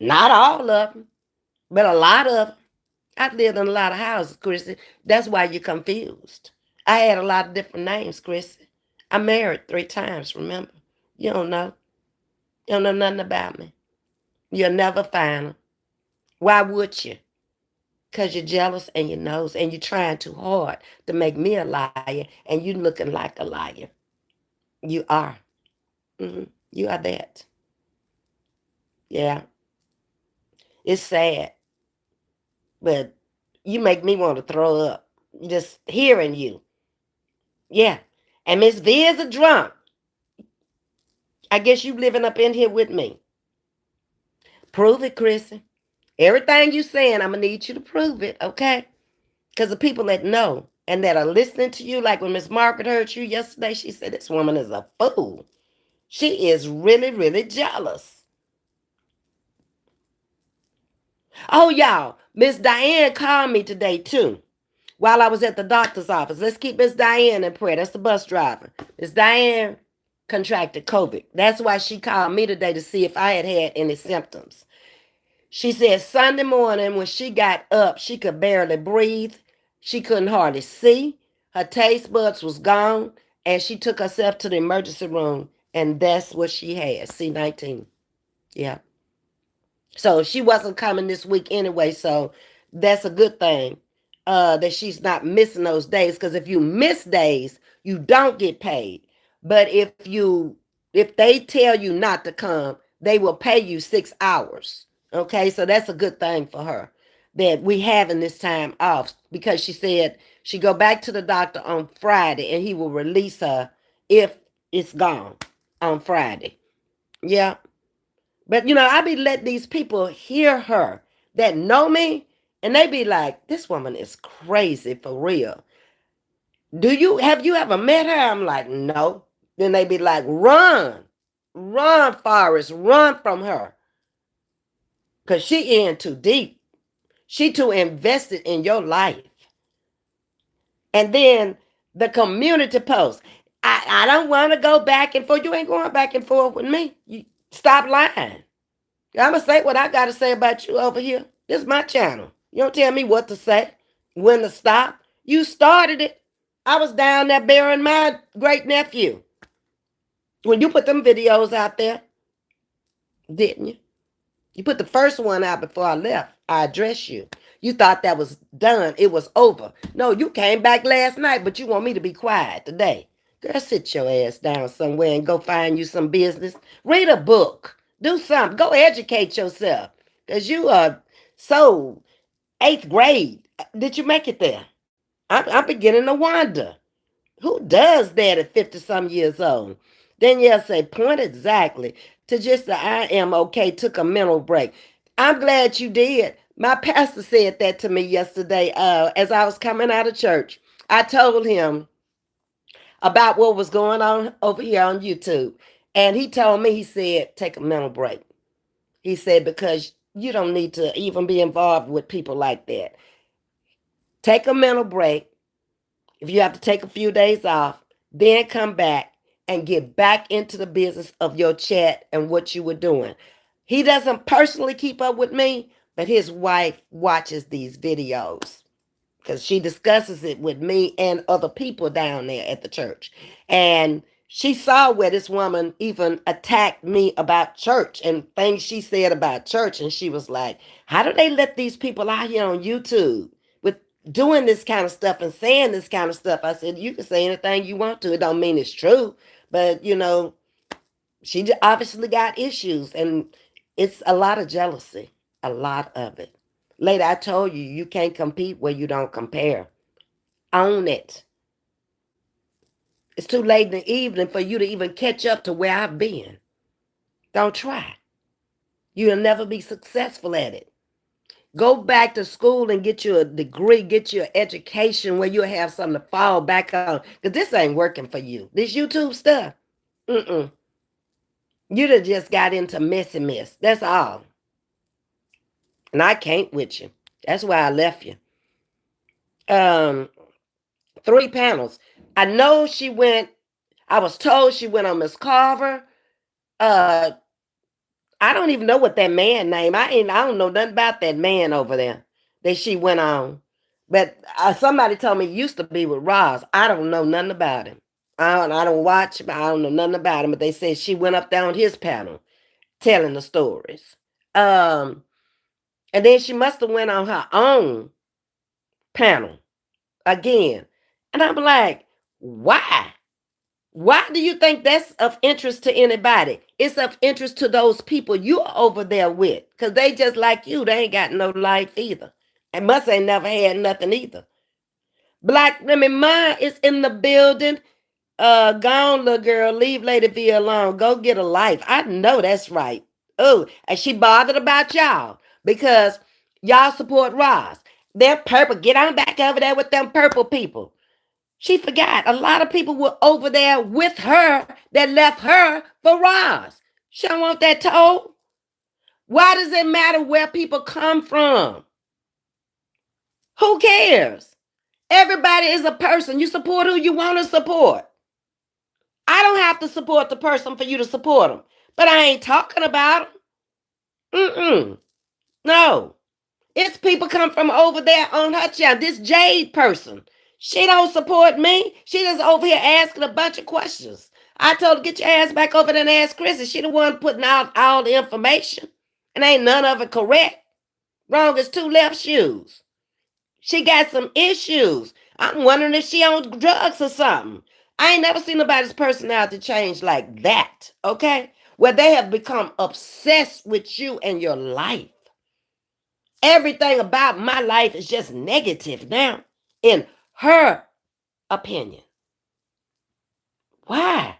Not all of them, but a lot of them. I've lived in a lot of houses, Chrissy. That's why you're confused. I had a lot of different names, Chrissy. I married 3 times, remember? You don't know. You don't know nothing about me. You'll never find them. Why would you? Because you're jealous and you knows and you're trying too hard to make me a liar and you looking like a liar. You are. You are that. Yeah. It's sad, but you make me want to throw up just hearing you. Yeah. And Miss V is a drunk. I guess you living up in here with me. Prove it, Chrissy. Everything you saying, I'm gonna need you to prove it, okay? Because the people that know and that are listening to you, like when Miss Margaret heard you yesterday, she said this woman is a fool. She is really, really jealous. Oh, y'all, Miss Diane called me today too. While I was at the doctor's office. Let's keep Miss Diane in prayer. That's the bus driver. Miss Diane contracted COVID. That's why she called me today to see if I had any symptoms. She said Sunday morning when she got up, she could barely breathe. She couldn't hardly see. Her taste buds was gone. And she took herself to the emergency room. And that's what she had, C-19. Yeah. So she wasn't coming this week anyway. So that's a good thing that she's not missing those days. Because if you miss days, you don't get paid. But if they tell you not to come, they will pay you 6 hours. Okay, so that's a good thing for her that we having this time off because she said she go back to the doctor on Friday and he will release her if it's gone on Friday. Yeah. But I be letting these people hear her that know me, and they be like, "This woman is crazy for real." Have you ever met her? I'm like, "No." Then they be like, "Run, run, Forrest, run from her, cause she in too deep. She too invested in your life." And then the community post. I don't want to go back and forth. You ain't going back and forth with me. You stop lying. I'm going to say what I got to say about you over here. This is my channel. You don't tell me what to say, when to stop. You started it. I was down there burying my great nephew. When you put them videos out there, didn't you? You put the first one out before I left. I addressed you. You thought that was done. It was over. No, you came back last night, but you want me to be quiet today. Girl, sit your ass down somewhere and go find you some business. Read a book. Do something. Go educate yourself. Because you are so eighth grade. Did you make it there? I'm beginning to wonder. Who does that at 50 some years old? Danielle say, point exactly to just the I am okay, took a mental break. I'm glad you did. My pastor said that to me yesterday as I was coming out of church. I told him about what was going on over here on YouTube. And he told me, he said, take a mental break. He said, because you don't need to even be involved with people like that. Take a mental break. If you have to take a few days off, then come back and get back into the business of your chat and what you were doing. He doesn't personally keep up with me, but his wife watches these videos because she discusses it with me and other people down there at the church. And she saw where this woman even attacked me about church and things she said about church. And she was like, how do they let these people out here on YouTube with doing this kind of stuff and saying this kind of stuff? I said, you can say anything you want to. It don't mean it's true. But, she obviously got issues. And it's a lot of jealousy, a lot of it. Later, I told you, you can't compete where you don't compare. Own it. It's too late in the evening for you to even catch up to where I've been. Don't try. You'll never be successful at it. Go back to school and get you a degree, get you an education where you'll have something to fall back on. Because this ain't working for you. This YouTube stuff. Mm-mm. You'd have just got into messy mess. That's all. And I can't with you. That's why I left you. Um, 3 panels. I know she went, I was told she went on Miss Carver. Uh, I don't even know what that man name. I don't know nothing about that man over there that she went on. But somebody told me he used to be with Roz. I don't know nothing about him. I don't watch him. I don't know nothing about him. But they said she went up there on his panel telling the stories. And then she must have went on her own panel again. And I'm like, why? Why do you think that's of interest to anybody? It's of interest to those people you're over there with. Because they just like you. They ain't got no life either. And must ain't never had nothing either. Mine is in the building. Gone, little girl. Leave Lady V alone. Go get a life. I know that's right. Oh, and she bothered about y'all because y'all support Ross. They're purple. Get on back over there with them purple people. She forgot a lot of people were over there with her that left her for Roz. She don't want that told. Why does it matter where people come from? Who cares? Everybody is a person. You support who you want to support. I don't have to support the person for you to support them. But I ain't talking about them. Mm-mm. No. It's people come from over there on her channel. This Jade person. She don't support me. She just over here asking a bunch of questions. I told her, get your ass back over there and ask Chrissy. She the one putting out all the information. And ain't none of it correct. Wrong as two left shoes. She got some issues. I'm wondering if she on drugs or something. I ain't never seen nobody's personality change like that, okay? Where they have become obsessed with you and your life. Everything about my life is just negative now, in her opinion. Why?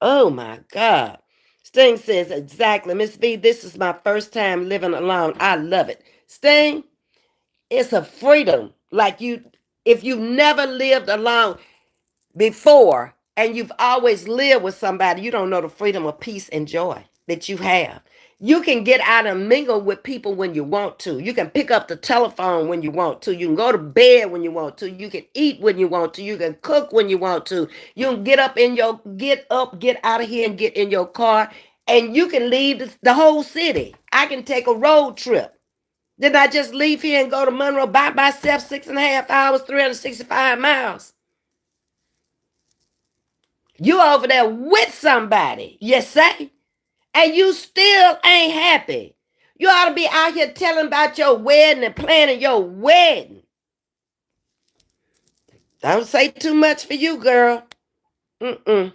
Oh my God. Sting says, exactly. Ms.V, this is my first time living alone. I love it. Sting, it's a freedom. If you've never lived alone before and you've always lived with somebody, you don't know the freedom of peace and joy that you have. You can get out and mingle with people when you want to. You can pick up the telephone when you want to. You can go to bed when you want to. You can eat when you want to. You can cook when you want to. You can get out of here and get in your car, and you can leave the whole city. I can take a road trip. Didn't I just leave here and go to Monroe by myself, 6.5 hours, 365 miles? You over there with somebody, you say, and you still ain't happy. You ought to be out here telling about your wedding and planning your wedding. Don't say too much for you, girl. Mm-mm.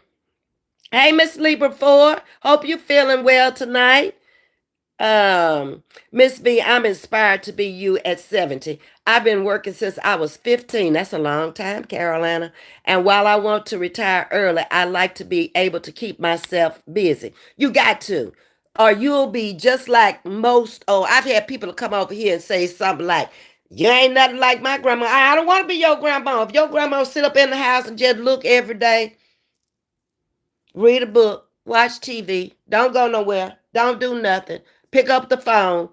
Hey, Miss Libra Ford. Hope you feeling well tonight. Ms.V, I'm inspired to be you at 70. I've been working since I was 15. That's a long time, Carolina. And while I want to retire early, I like to be able to keep myself busy. You got to. Or you'll be just like most. Oh, I've had people come over here and say something like, you ain't nothing like my grandma. I don't want to be your grandma. If your grandma sit up in the house and just look every day, read a book, watch TV, don't go nowhere, don't do nothing, pick up the phone,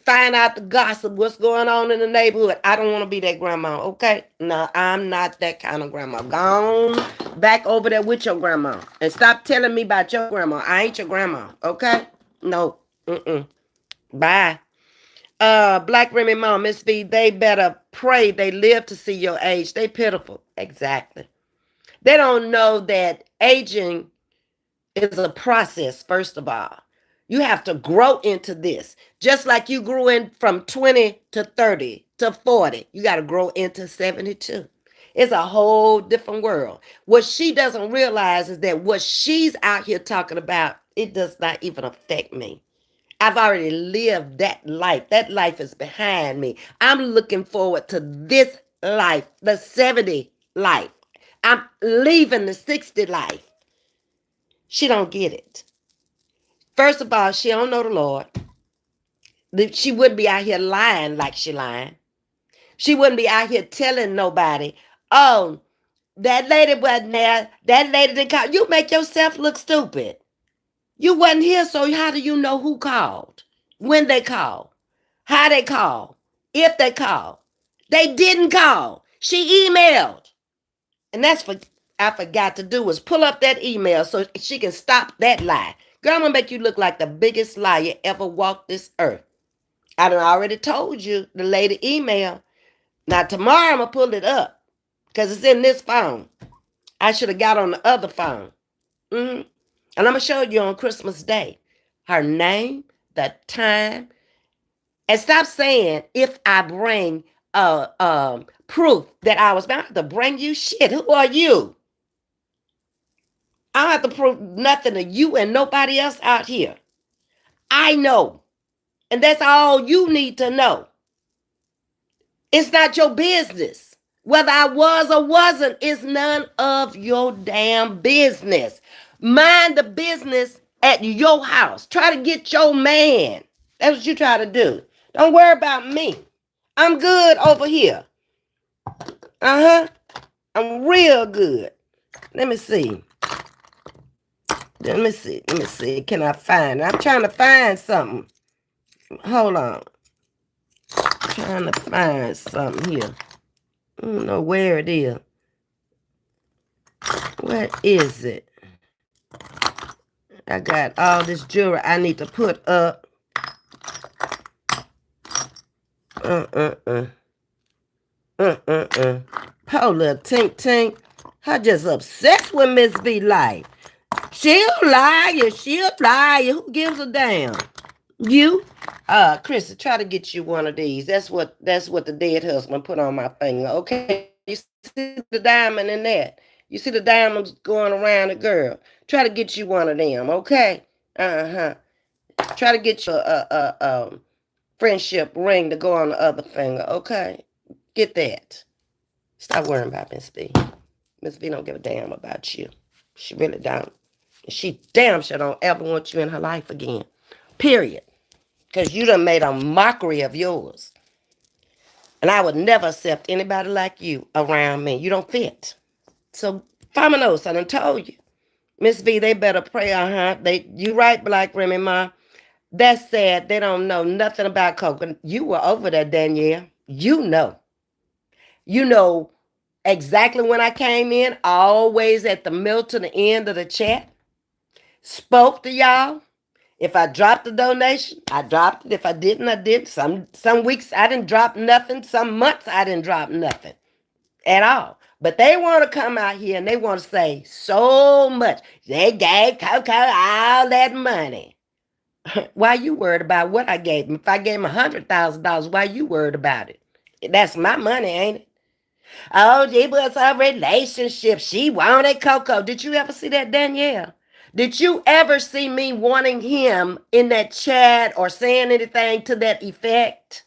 find out the gossip, what's going on in the neighborhood. I don't want to be that grandma, okay? No, I'm not that kind of grandma. Go on back over there with your grandma and stop telling me about your grandma. I ain't your grandma, okay? No. Mm-mm. Bye. Black Remy Mom, Ms.V, they better pray they live to see your age. They pitiful. Exactly. They don't know that aging is a process, first of all. You have to grow into this. Just like you grew in from 20 to 30 to 40, you got to grow into 72. It's a whole different world. What she doesn't realize is that what she's out here talking about, it does not even affect me. I've already lived that life. That life is behind me. I'm looking forward to this life, the 70 life. I'm leaving the 60 life. She don't get it. First of all, she don't know the Lord. She wouldn't be out here lying like she lying. She wouldn't be out here telling nobody, oh, that lady wasn't there. That lady didn't call. You make yourself look stupid. You wasn't here, so how do you know who called? When they called? How they called? If they called? They didn't call. She emailed. And that's what I forgot to do was pull up that email so she can stop that lie. Girl, I'm gonna make you look like the biggest liar ever walked this earth. I done already told you the lady email. Now tomorrow I'm gonna pull it up because it's in this phone. I should have got on the other phone. And I'm gonna show you on Christmas Day her name, the time, and stop saying if I bring proof that I was about to bring you shit. Who are you? I don't have to prove nothing to you and nobody else out here. I know. And that's all you need to know. It's not your business. Whether I was or wasn't is none of your damn business. Mind the business at your house. Try to get your man. That's what you try to do. Don't worry about me. I'm good over here. I'm real good. Let me see. Let me see. Can I find it? I'm trying to find something. Hold on. Trying to find something here. I don't know where it is. Where is it? I got all this jewelry I need to put up. Poor little Tink Tink. Her just obsessed with Ms.V life. She'll lie you. Who gives a damn? You? Chrissy, try to get you one of these. That's what the dead husband put on my finger. Okay. You see the diamond in that? You see the diamonds going around the girl. Try to get you one of them, okay? Try to get you a friendship ring to go on the other finger, okay? Get that. Stop worrying about Miss V. Miss V don't give a damn about you. She really don't. She damn sure don't ever want you in her life again. Period. Because you done made a mockery of yours. And I would never accept anybody like you around me. You don't fit. So, Famanos, I done told you. Miss V, they better pray, You right, Black Remy Ma. That's sad. They don't know nothing about coconut. You were over there, Danielle. You know. You know exactly when I came in, always at the middle to the end of the chat. Spoke to y'all. If I dropped a donation, I dropped it. If I didn't, I did. Some weeks I didn't drop nothing. Some months I didn't drop nothing at all. But they want to come out here and they want to say so much. They gave Coco all that money. Why you worried about what I gave him? If I gave him $100,000, why you worried about it? That's my money, ain't it? Oh, it was a relationship. She wanted Coco. Did you ever see that, Danielle? Did you ever see me wanting him in that chat or saying anything to that effect?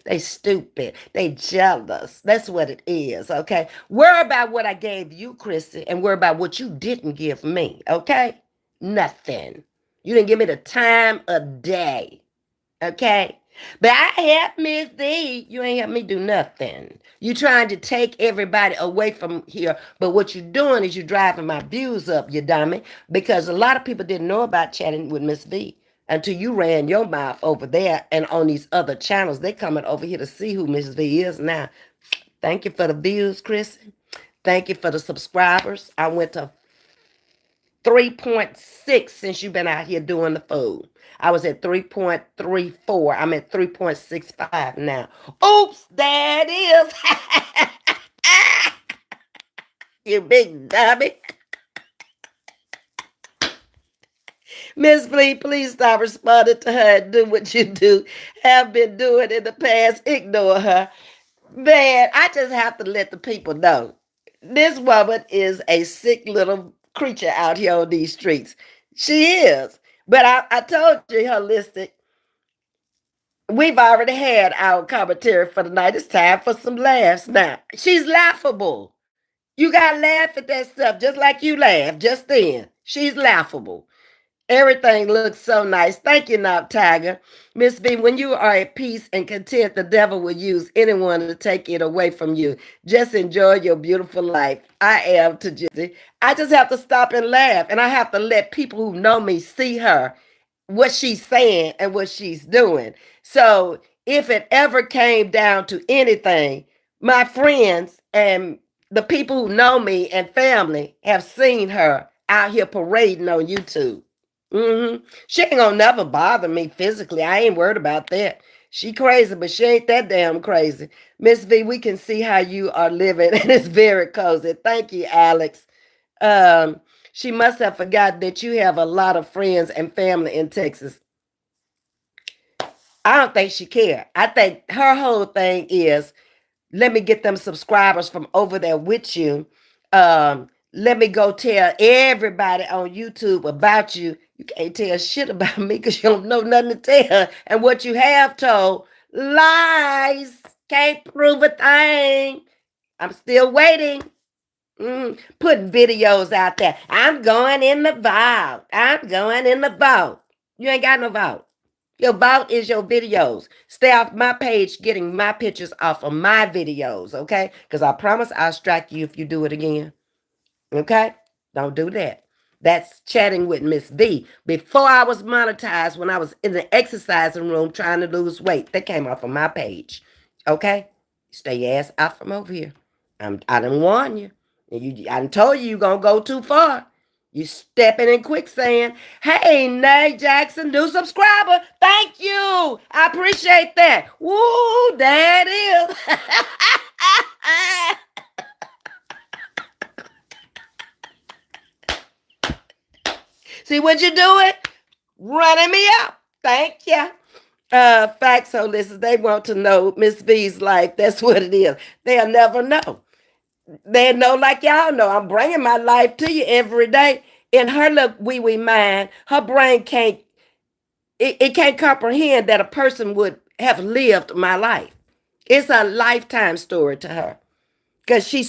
They stupid. They jealous. That's what it is, okay? Worry about what I gave you, Chrissy, and worry about what you didn't give me, okay? Nothing. You didn't give me the time of day, okay? But I helped Ms.V. You ain't helped me do nothing. You trying to take everybody away from here, but what you're doing is you're driving my views up, you dummy, because a lot of people didn't know about chatting with Ms.V until you ran your mouth over there and on these other channels. They coming over here to see who Ms.V is now. Thank you for the views, Chris. Thank you for the subscribers. I went to 3.6 since you've been out here doing the food. I was at 3.34. I'm at 3.65 now. Oops, there it is. You big dummy. Ms.V, please stop responding to her and do what you do. Have been doing in the past. Ignore her. Man, I just have to let the people know. This woman is a sick little creature out here on these streets. She is. But I told you, holistic, we've already had our commentary for the night. It's time for some laughs now. She's laughable. You got to laugh at that stuff just like you laughed just then. She's laughable. Everything looks so nice. Thank you, Knock Tiger. Ms.V, when you are at peace and content, the devil will use anyone to take it away from you. Just enjoy your beautiful life. I am to Jizzy. I just have to stop and laugh, and I have to let people who know me see her, what she's saying and what she's doing. So if it ever came down to anything, my friends and the people who know me and family have seen her out here parading on YouTube. She ain't gonna never bother me physically. I ain't worried about that. She crazy, but she ain't that damn crazy. Ms.V, we can see how you are living, and it's very cozy. Thank you, Alex. Um, she must have forgotten that you have a lot of friends and family in Texas. I don't think she care. I think her whole thing is let me get them subscribers from over there with you. Let me go tell everybody on YouTube about you. You can't tell shit about me because you don't know nothing to tell. And what you have told, lies. Can't prove a thing. I'm still waiting. Putting videos out there. I'm going in the vault. I'm going in the vault. You ain't got no vault. Your vault is your videos. Stay off my page getting my pictures off of my videos, okay? Because I promise I'll strike you if you do it again. Okay? Don't do that. That's chatting with Ms.V. Before I was monetized, when I was in the exercising room trying to lose weight, that came off of my page. Okay? Stay your ass out from over here. I done warn you. I done told you you're going to go too far. You stepping in quicksand. Hey, Nay Jackson, new subscriber. Thank you. I appreciate that. Woo, that is. See what you doing? Running me up. Thank you. Facts, so listen, they want to know Ms.V's life. That's what it is. They'll never know. They know like y'all know. I'm bringing my life to you every day. In her little wee mind, her brain it can't comprehend that a person would have lived my life. It's a lifetime story to her. Because she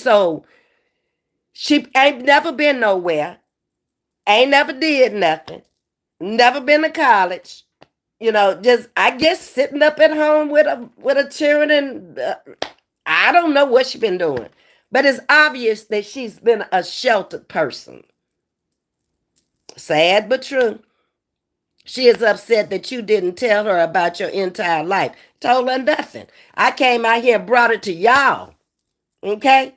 ain't never been nowhere. Ain't never did nothing. Never been to college. Just I guess sitting up at home with a children and I don't know what she's been doing. But it's obvious that she's been a sheltered person. Sad but true. She is upset that you didn't tell her about your entire life. Told her nothing. I came out here and brought it to y'all. Okay?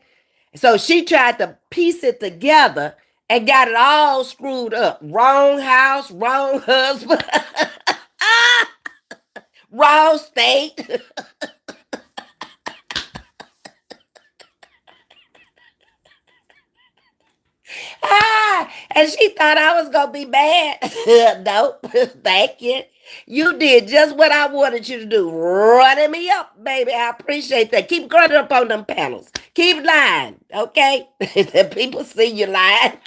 So she tried to piece it together and got it all screwed up. Wrong house, wrong husband, wrong state. And she thought I was gonna be mad. Nope. Thank you. You did just what I wanted you to do. Running me up, baby. I appreciate that. Keep running up on them panels. Keep lying, okay? The people see you lying.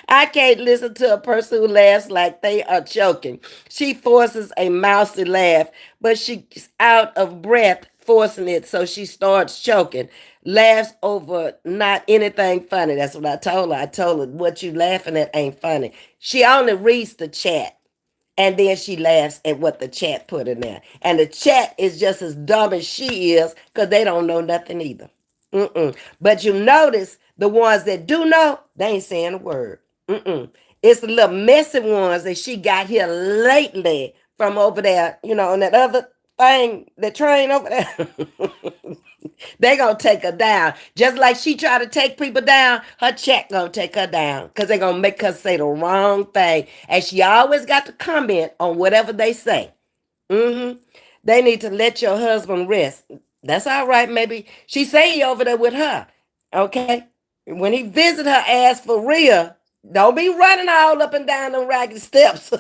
I can't listen to a person who laughs like they are choking. She forces a mousy laugh, but she's out of breath forcing it, so she starts choking. Laughs over not anything funny. That's what I told her. I told her, what you laughing at ain't funny. She only reads the chat. And then she laughs at what the chat put in there. And the chat is just as dumb as she is because they don't know nothing either. Mm-mm. But you notice the ones that do know, they ain't saying a word. Mm-mm. It's the little messy ones that she got here lately from over there, on that other thing, the train over there. They gonna take her down. Just like she try to take people down, her chat gonna take her down. Cause they gonna make her say the wrong thing. And she always got to comment on whatever they say. Mm-hmm. They need to let your husband rest. That's all right. Maybe she say he over there with her. Okay. When he visit her ass for real, don't be running all up and down them ragged steps.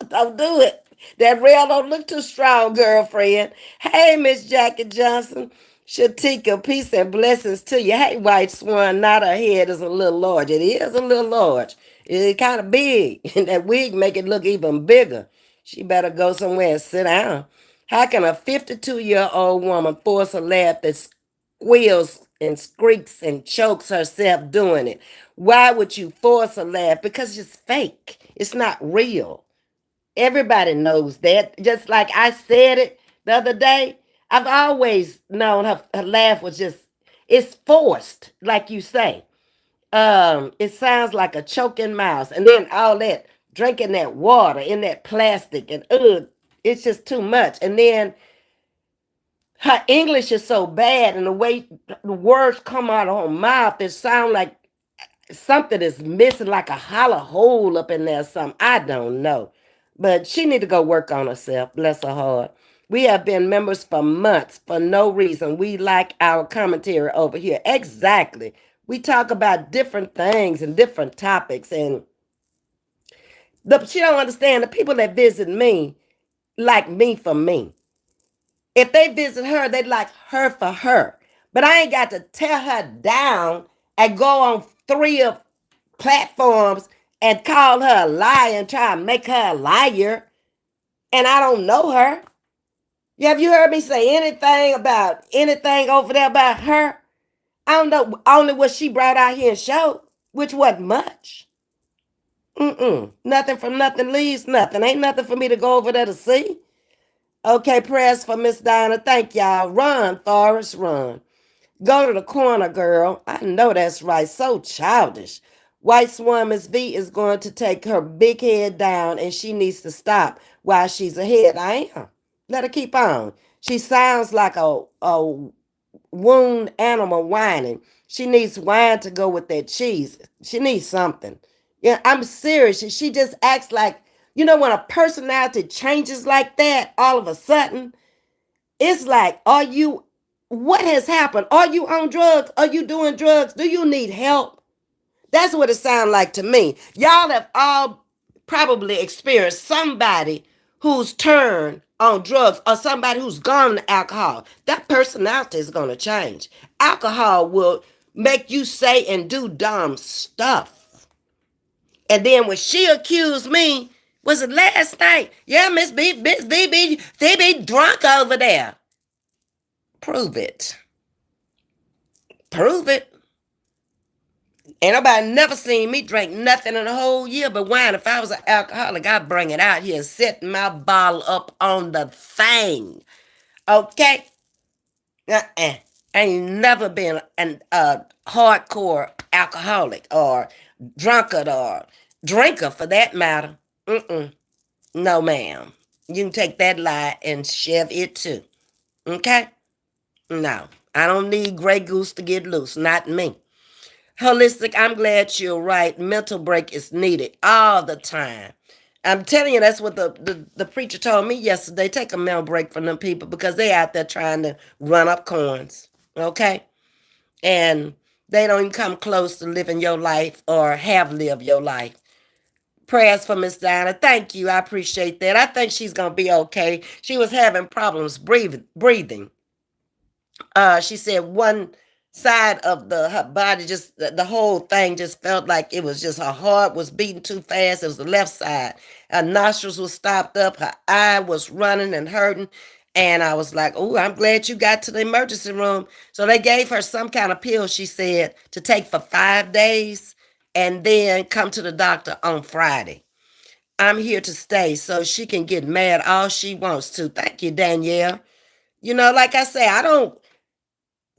Don't do it. That rail don't look too strong, girlfriend. Hey, Miss Jackie Johnson. Shatika, peace and blessings to you. Hey, White Swan, not her head is a little large. It is a little large. It's kind of big. And that wig make it look even bigger. She better go somewhere and sit down. How can a 52-year-old woman force a laugh that squeals and squeaks and chokes herself doing it? Why would you force a laugh? Because it's fake. It's not real. Everybody knows that. Just like I said it the other day, I've always known her laugh was just, it's forced, like you say. It sounds like a choking mouse. And then all that drinking that water in that plastic and it's just too much. And then her English is so bad and the way the words come out of her mouth, it sound like something is missing, like a hollow hole up in there or something. I don't know. But she need to go work on herself. Bless her heart. We have been members for months for no reason. We like our commentary over here. Exactly. We talk about different things and different topics. And she don't understand the people that visit me like me for me. If they visit her, they like her for her. But I ain't got to tear her down and go on three of platforms and call her a liar and try to make her a liar. And I don't know her. Have you heard me say anything about anything over there about her? I don't know. Only what she brought out here and showed, which wasn't much. Nothing from nothing leaves nothing. Ain't nothing for me to go over there to see. Okay, prayers for Miss Dinah. Thank y'all. Run, Forrest, run. Go to the corner, girl. I know that's right. So childish. White Swan Ms.V is going to take her big head down and she needs to stop while she's ahead. I am. Let her keep on. She sounds like a wound animal whining. She needs wine to go with that cheese. She needs something. Yeah, I'm serious. She just acts like, when a personality changes like that all of a sudden, it's like, what has happened? Are you on drugs? Are you doing drugs? Do you need help? That's what it sounds like to me. Y'all have all probably experienced somebody who's turned on drugs or somebody who's gone to alcohol. That personality is going to change. Alcohol will make you say and do dumb stuff. And then when she accused me, was it last night? Yeah, Miss V, they be drunk over there. Prove it. Prove it. Ain't nobody never seen me drink nothing in a whole year but wine. If I was an alcoholic, I'd bring it out here and set my bottle up on the thing. Okay? I ain't never been a hardcore alcoholic or drunkard or drinker for that matter. No, ma'am. You can take that lie and shove it too. Okay? No. I don't need Grey Goose to get loose. Not me. Holistic, I'm glad you're right. Mental break is needed all the time. I'm telling you, that's what the preacher told me yesterday. Take a mental break from them people because they out there trying to run up coins. Okay? And They don't even come close to living your life or have lived your life. Prayers for Miss Diana. Thank you. I appreciate that. I think she's gonna be okay. She was having problems breathing. She said one side of her body, just the whole thing just felt like it was just her heart was beating too fast. It was the left side. Her nostrils were stopped up. Her eye was running and hurting. And I was like, oh, I'm glad you got to the emergency room. So they gave her some kind of pill, she said, to take for 5 days and then come to the doctor on Friday. I'm here to stay so she can get mad all she wants to. Thank you, Danielle. Like I say, I don't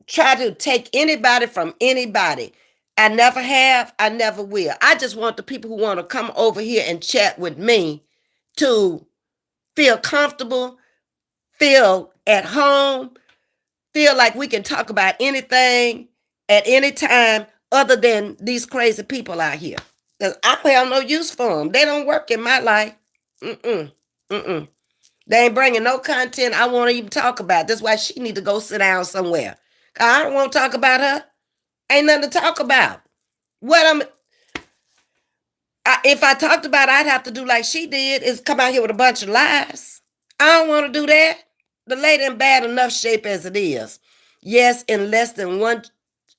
try to take anybody from anybody. I never have, I never will. I just want the people who want to come over here and chat with me to feel comfortable, feel at home, feel like we can talk about anything at any time other than these crazy people out here. Because I don't have no use for them. They don't work in my life. Mm-mm. Mm-mm. They ain't bringing no content I want to even talk about. That's why she need to go sit down somewhere. I don't want to talk about her. Ain't nothing to talk about. If I talked about it, I'd have to do like she did, is come out here with a bunch of lies. I don't want to do that. The lady in bad enough shape as it is. Yes, in less than one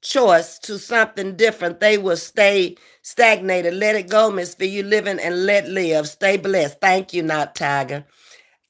choice to something different, they will stay stagnated. Let it go, Ms.V. You living and let live. Stay blessed. Thank you, not Tiger.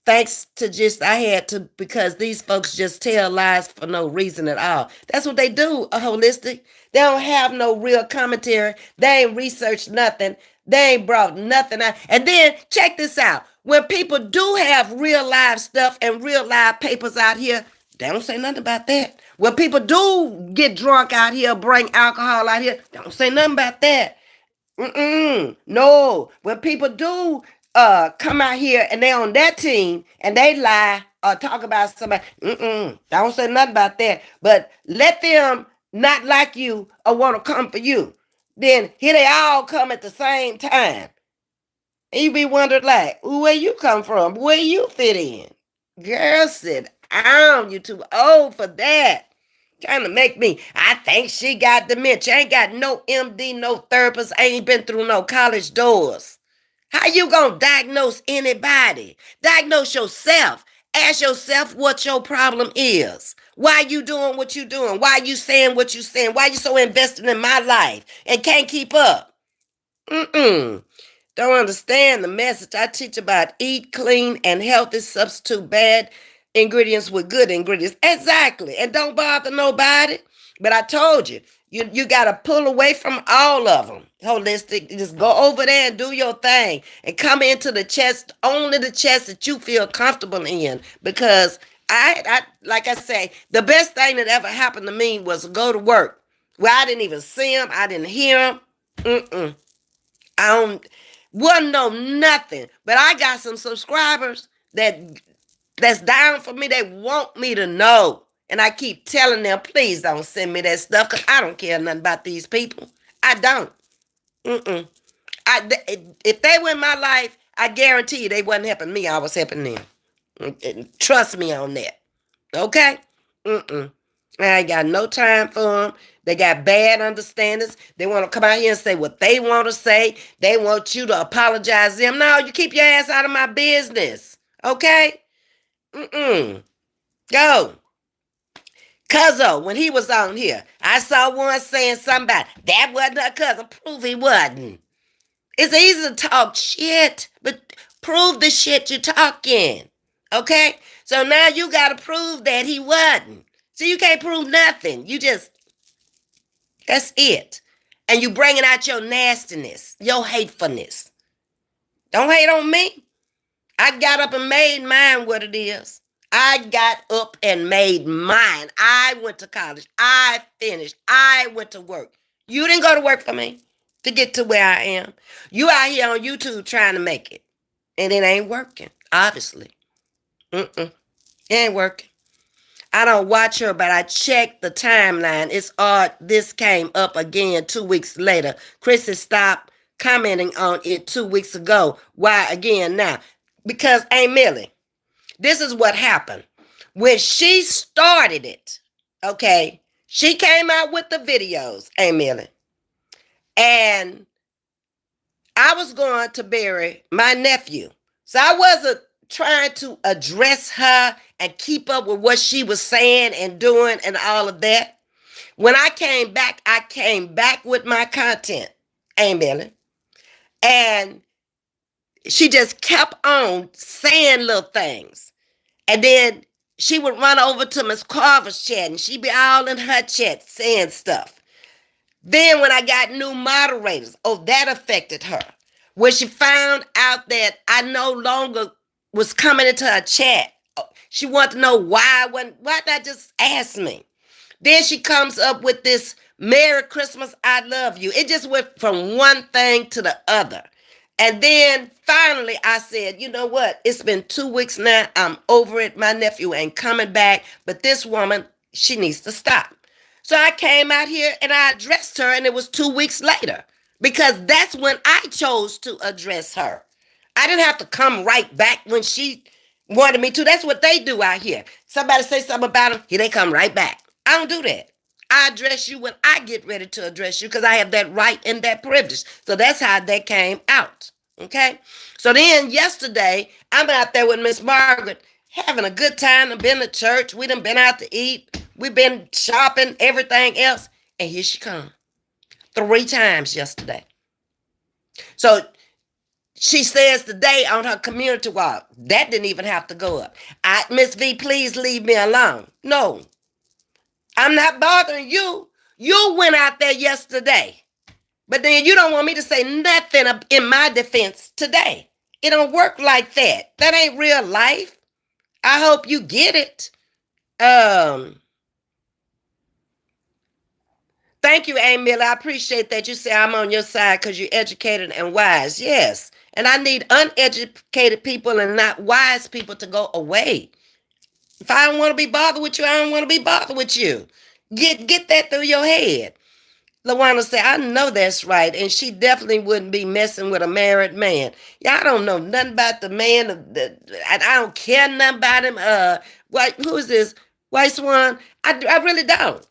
Thanks to just I had to, because these folks just tell lies for no reason at all. That's what they do, a holistic. They don't have no real commentary. They ain't researched nothing. They ain't brought nothing out. And then check this out. When people do have real live stuff and real live papers out here, they don't say nothing about that. When people do get drunk out here, bring alcohol out here, they don't say nothing about that. No, when people do come out here and they on that team and they lie or talk about somebody, don't say nothing about that. But let them not like you or want to come for you. Then here they all come at the same time. And you be wondering like, where you come from? Where you fit in? Girl, sit down. You too old for that. Trying to make me, I think she got dementia. Ain't got no MD, no therapist, ain't been through no college doors. How you gonna diagnose anybody? Diagnose yourself. Ask yourself what your problem is. Why you doing what you doing? Why you saying what you saying? Why you so invested in my life and can't keep up? Don't understand the message. I teach about eat clean and healthy, substitute bad ingredients with good ingredients. Exactly. And don't bother nobody. But I told you, you got to pull away from all of them. Holistic. Just go over there and do your thing and come into the chest, only the chest that you feel comfortable in. Because I like I say, the best thing that ever happened to me was to go to work where I didn't even see him. I didn't hear him. I don't wouldn't know nothing. But I got some subscribers that's down for me. They want me to know. And I keep telling them, please don't send me that stuff because I don't care nothing about these people. I don't. If they were in my life, I guarantee you they wasn't helping me. I was helping them. Trust me on that. Okay? I ain't got no time for them. They got bad understandings. They want to come out here and say what they want to say. They want you to apologize to them. No, you keep your ass out of my business. Okay? Go. Cuzzo, when he was on here, I saw one saying something about that wasn't her cousin. Prove he wasn't. It's easy to talk shit, but prove the shit you're talking. Okay? So now you got to prove that he wasn't. So you can't prove nothing. That's it. And you bringing out your nastiness, your hatefulness. Don't hate on me. I got up and made mine what it is. I got up and made mine. I went to college. I finished. I went to work. You didn't go to work for me to get to where I am. You out here on YouTube trying to make it. And it ain't working, obviously. It ain't working. I don't watch her, but I checked the timeline. It's odd. This came up again 2 weeks later. Chrissy stopped commenting on it 2 weeks ago. Why again now? Because, Aunt Millie, this is what happened. When she started it, okay, She came out with the videos, Amelia. And I was going to bury my nephew. So I wasn't trying to address her and keep up with what she was saying and doing and all of that. When I came back with my content, Amelia. And she just kept on saying little things. And then she would run over to Miss Carver's chat and she'd be all in her chat saying stuff. Then when I got new moderators, oh, that affected her. When she found out that I no longer was coming into her chat, she wanted to know why not just ask me? Then she comes up with this Merry Christmas, I love you. It just went from one thing to the other. And then finally I said, you know what? It's been 2 weeks now. I'm over it. My nephew ain't coming back. But this woman, she needs to stop. So I came out here and I addressed her, and it was 2 weeks later because that's when I chose to address her. I didn't have to come right back when she wanted me to. That's what they do out here. Somebody say something about them, here they come right back. I don't do that. I address you when I get ready to address you because I have that right and that privilege. So that's how that came out. Okay. So then yesterday, I'm out there with Miss Margaret having a good time. I've been to church. We done been out to eat. We've been shopping, everything else. And here she come 3 times yesterday. So she says today on her community walk, that didn't even have to go up. Ms.V, please leave me alone. No, I'm not bothering you. You went out there yesterday. But then you don't want me to say nothing in my defense today. It don't work like that. That ain't real life. I hope you get it. Thank you, Emil. I appreciate that you say I'm on your side because you're educated and wise. Yes. And I need uneducated people and not wise people to go away. If I don't want to be bothered with you, I don't want to be bothered with you. Get that through your head. LaWanda said, I know that's right. And she definitely wouldn't be messing with a married man. Y'all don't know nothing about the man. I don't care nothing about him. Who is this? White Swan? I really don't.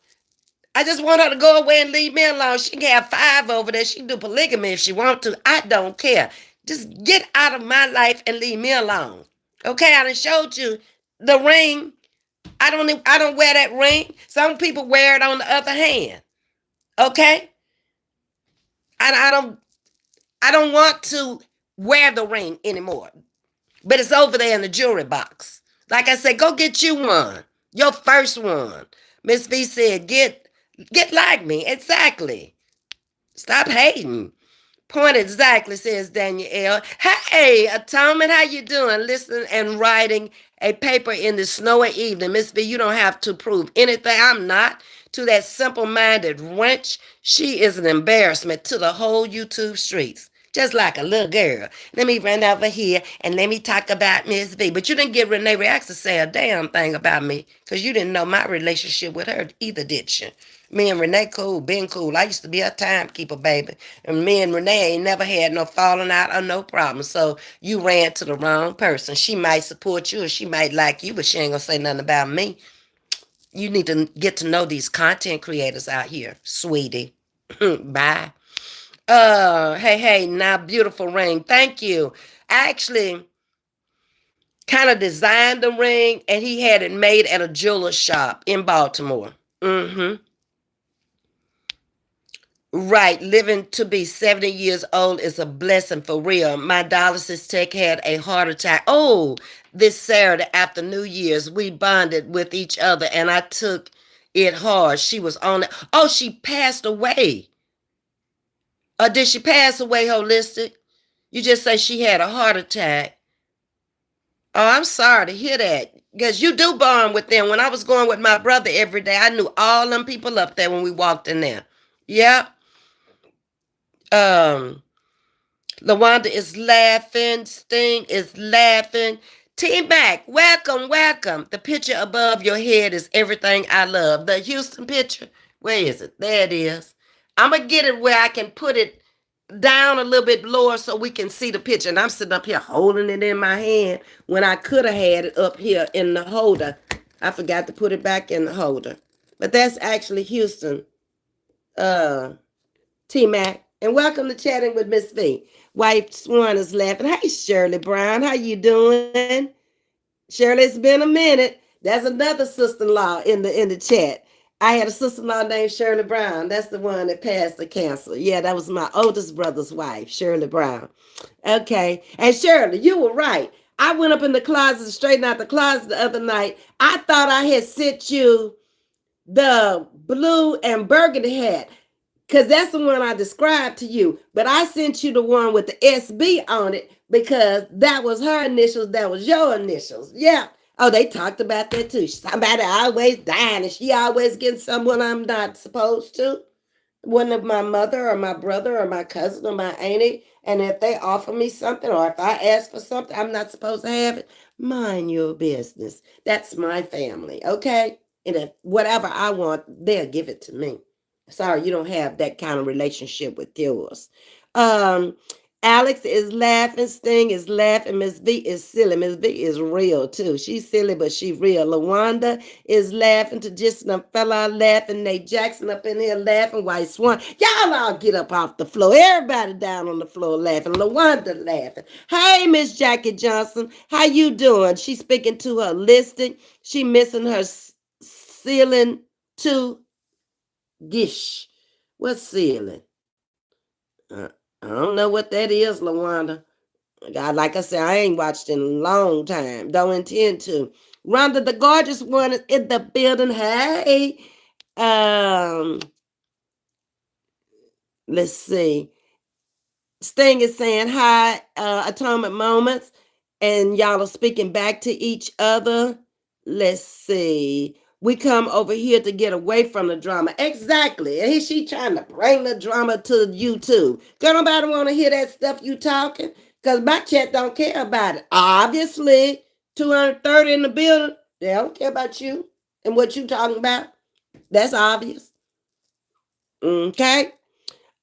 I just want her to go away and leave me alone. She can have 5 over there. She can do polygamy if she wants to. I don't care. Just get out of my life and leave me alone. Okay, I done showed you the ring. I don't wear that ring. Some people wear it on the other hand. Okay? I don't want to wear the ring anymore. But it's over there in the jewelry box. Like I said, go get you one. Your first one. Ms.V said, get like me. Exactly. Stop hating. Point exactly, says Danielle. Hey, Atonement, how you doing? Listening and writing a paper in the snowy evening. Ms.V, you don't have to prove anything. I'm not. To that simple-minded wench, she is an embarrassment to the whole YouTube streets. Just like a little girl. Let me run over here and let me talk about Ms. V. But you didn't get Renee Reacts to say a damn thing about me because you didn't know my relationship with her either, did you? Me and Renee cool, been cool. I used to be a timekeeper, baby. And me and Renee ain't never had no falling out or no problem. So you ran to the wrong person. She might support you or she might like you, but she ain't gonna say nothing about me. You need to get to know these content creators out here, sweetie. Bye. Hey, now beautiful ring. Thank you. I actually kind of designed the ring and he had it made at a jeweler shop in Baltimore. Mm-hmm. Right. Living to be 70 years old is a blessing for real. My dialysis tech had a heart attack. Oh, this Saturday after New Year's, we bonded with each other and I took it hard. She was on it. Oh, she passed away. Or did she pass away holistic? You just say she had a heart attack. Oh, I'm sorry to hear that. Because you do bond with them. When I was going with my brother every day, I knew all them people up there when we walked in there. Yeah. Um, LaWanda is laughing. Sting is laughing. T-Mac, welcome, welcome. The picture above your head is everything I love. The Houston picture, where is it? There it is. I'm going to get it where I can put it down a little bit lower so we can see the picture. And I'm sitting up here holding it in my hand when I could have had it up here in the holder. I forgot to put it back in the holder. but that's actually Houston, uh, T Mac. And welcome to Chatting with Miss V. Wife Swan is laughing. Hey, Shirley Brown, how you doing? Shirley, it's been a minute. There's another sister-in-law in the chat. I had a sister-in-law named Shirley Brown. That's the one that passed the cancer. Yeah, that was my oldest brother's wife, Shirley Brown. Okay. And Shirley, you were right. I went up in the closet to straighten out the closet the other night. I thought I had sent you the blue and burgundy hat because that's the one I described to you. But I sent you the one with the SB on it because that was her initials, that was your initials. Yeah. Oh, they talked about that too. Somebody always dying and she always getting someone I'm not supposed to. One of my mother or my brother or my cousin or my auntie. And if they offer me something or if I ask for something, I'm not supposed to have it. Mind your business. That's my family, okay? And if whatever I want, they'll give it to me. Sorry, you don't have that kind of relationship with yours. Um, Alex is laughing. Sting is laughing. Ms. V is silly. Ms. V is real too. She's silly, but she real. LaWanda is laughing. To just a fella laughing. Nate Jackson up in here laughing. White Swan. Y'all all get up off the floor. Everybody down on the floor laughing. LaWanda laughing. Hey, Miss Jackie Johnson. How you doing? She's speaking to her listing. She missing her ceiling too. Gish. What's ceiling? I don't know what that is, LaWanda. God, like I said, I ain't watched in a long time. Don't intend to. Rhonda, the gorgeous one, is in the building. Hey. Um, let's see. Sting is saying hi, atonement moments, and y'all are speaking back to each other. Let's see. We come over here to get away from the drama. Exactly. And she trying to bring the drama to you too. Cause nobody want to hear that stuff you talking. Cause my chat don't care about it. Obviously, 230 in the building. They don't care about you and what you talking about. That's obvious. Okay.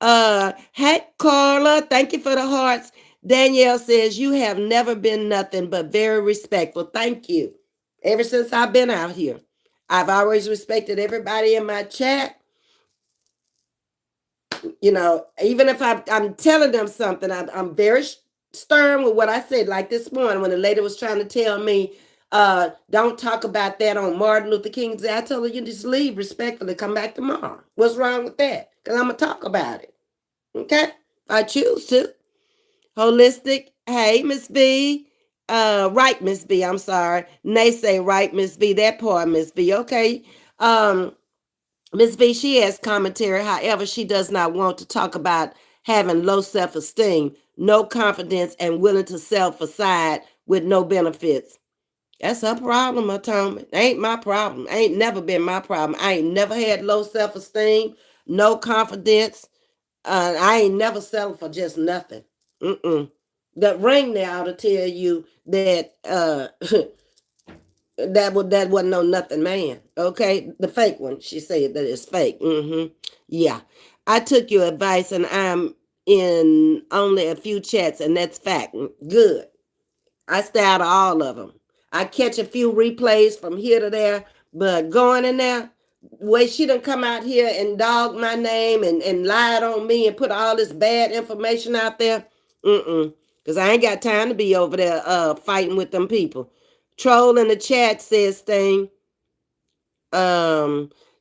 Hey Carla, thank you for the hearts. Danielle says you have never been nothing but very respectful. Thank you. Ever since I've been out here, I've always respected everybody in my chat. You know, even if I'm telling them something, I'm very stern with what I said. Like this morning when the lady was trying to tell me, don't talk about that on Martin Luther King's Day. I told her, you just leave respectfully, come back tomorrow. What's wrong with that? Because I'm going to talk about it. Okay? I choose to. Holistic. Hey, Ms. V. Right, Ms. V. I'm sorry. They say right, Ms. V. That part, Ms. V. Okay. Ms. V, she has commentary. However, she does not want to talk about having low self-esteem, no confidence, and willing to sell facade with no benefits. That's her problem, Atonement. Ain't my problem. Ain't never been my problem. I ain't never had low self-esteem, no confidence. I ain't never settled for just nothing. The ring there ought to tell you that that wasn't no nothing man. Okay, the fake one. She said that it's fake. Yeah, I took your advice, and I'm in only a few chats, and that's fact. Good. I stay out of all of them. I catch a few replays from here to there, but going in there, the way she done come out here and dog my name and lied on me and put all this bad information out there, because I ain't got time to be over there fighting with them people. Troll in the chat says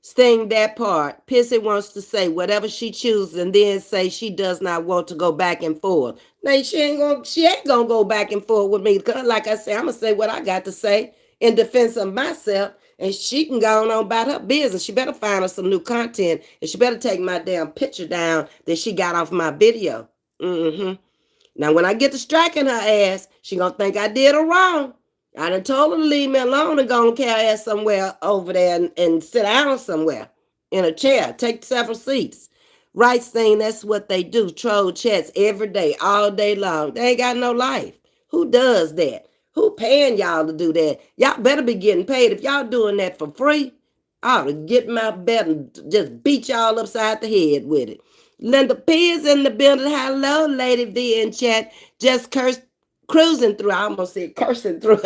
Sting that part. Pissy wants to say whatever she chooses and then say she does not want to go back and forth. Now she ain't gonna go back and forth with me. Cause like I said, I'm gonna say what I got to say in defense of myself. And she can go on about her business. She better find her some new content. And she better take my damn picture down that she got off my video. Now when I get to striking her ass, she gonna think I did her wrong. I done told her to leave me alone and go and carry ass somewhere over there and sit down somewhere in a chair. Take several seats. Right thing, that's what they do. Troll chats every day, all day long. They ain't got no life. Who does that? Who paying y'all to do that? Y'all better be getting paid. If y'all doing that for free, I ought to get my bed and just beat y'all upside the head with it. Linda P is in the building. Hello, Lady V in chat. Just cruising through. I almost said cursing through.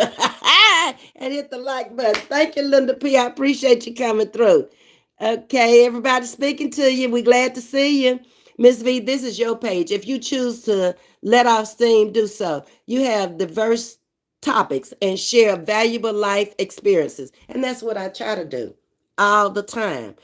And hit the like button. Thank you, Linda P. I appreciate you coming through. Okay, everybody speaking to you. We glad to see you. Ms. V, this is your page. If you choose to let our steam do so, you have diverse topics and share valuable life experiences. And that's what I try to do all the time.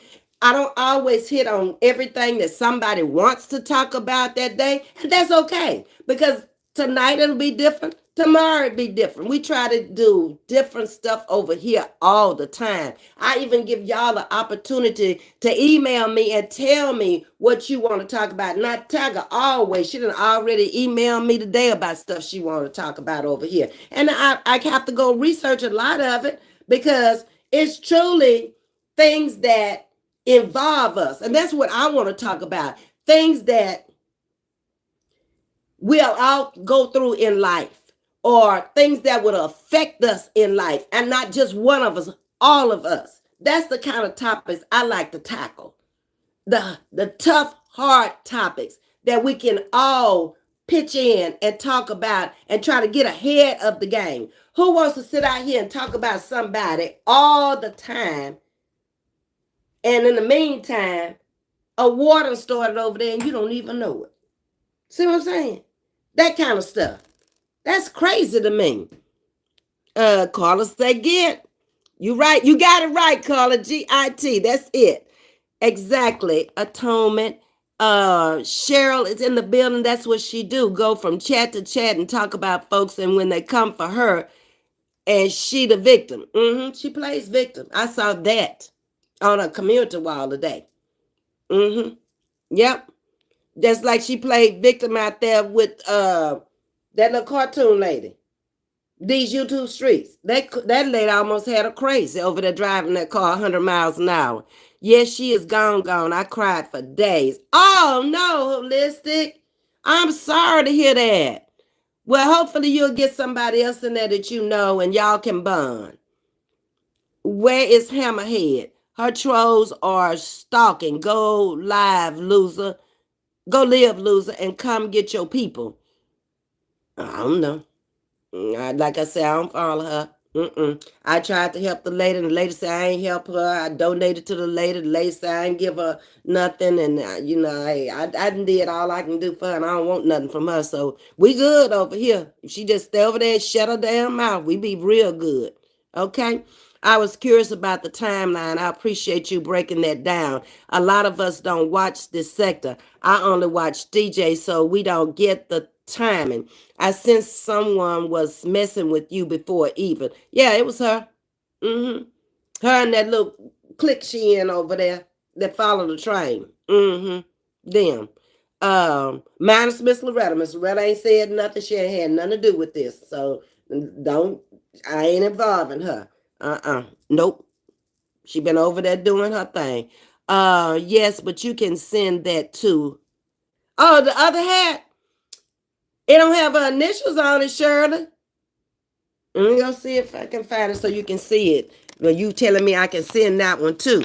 I don't always hit on everything that somebody wants to talk about that day, and that's okay because tonight it'll be different. Tomorrow it'll be different. We try to do different stuff over here all the time. I even give y'all the opportunity to email me and tell me what you want to talk about. Not Tiger always. She done already emailed me today about stuff she want to talk about over here. And I have to go research a lot of it because it's truly things that involve us. And that's what I want to talk about. Things that we'll all go through in life or things that would affect us in life and not just one of us, all of us. That's the kind of topics I like to tackle. The tough, hard topics that we can all pitch in and talk about and try to get ahead of the game. Who wants to sit out here and talk about somebody all the time? And in the meantime, a war done started over there and you don't even know it. See what I'm saying? That kind of stuff. That's crazy to me. Carla say get. You right. You got it right, Carla. GIT. That's it. Exactly. Atonement. Cheryl is in the building. That's what she do. Go from chat to chat and talk about folks. And when they come for her, and she the victim. She plays victim. I saw that on a community wall today. Yep. Just like she played victim out there with that little cartoon lady. These YouTube streets. That lady almost had a crazy over there driving that car 100 miles an hour. Yes, she is gone. I cried for days. Oh no, holistic. I'm sorry to hear that. Well, hopefully you'll get somebody else in there that you know and y'all can bond. Where is Hammerhead? Her trolls are stalking. Go live, loser. Go live, loser, and come get your people. I don't know. Like I said, I don't follow her. I tried to help the lady, and the lady said I ain't help her. I donated to the lady. The lady said I ain't give her nothing, and I did all I can do for her, and I don't want nothing from her. So we good over here. If she just stay over there and shut her damn mouth, we be real good. Okay. I was curious about the timeline. I appreciate you breaking that down. A lot of us don't watch this sector. I only watch DJ, so we don't get the timing. I sensed someone was messing with you before even. Yeah, it was her. Her and that little clique she in over there that follow the train. Them. Minus Miss Loretta. Miss Loretta ain't said nothing. She ain't had nothing to do with this. So don't, I ain't involving her. Nope. She been over there doing her thing. Yes, but you can send that to. Oh, the other hat. It don't have her initials on it, Shirley. Let me go see if I can find it so you can see it. Well, you telling me I can send that one too.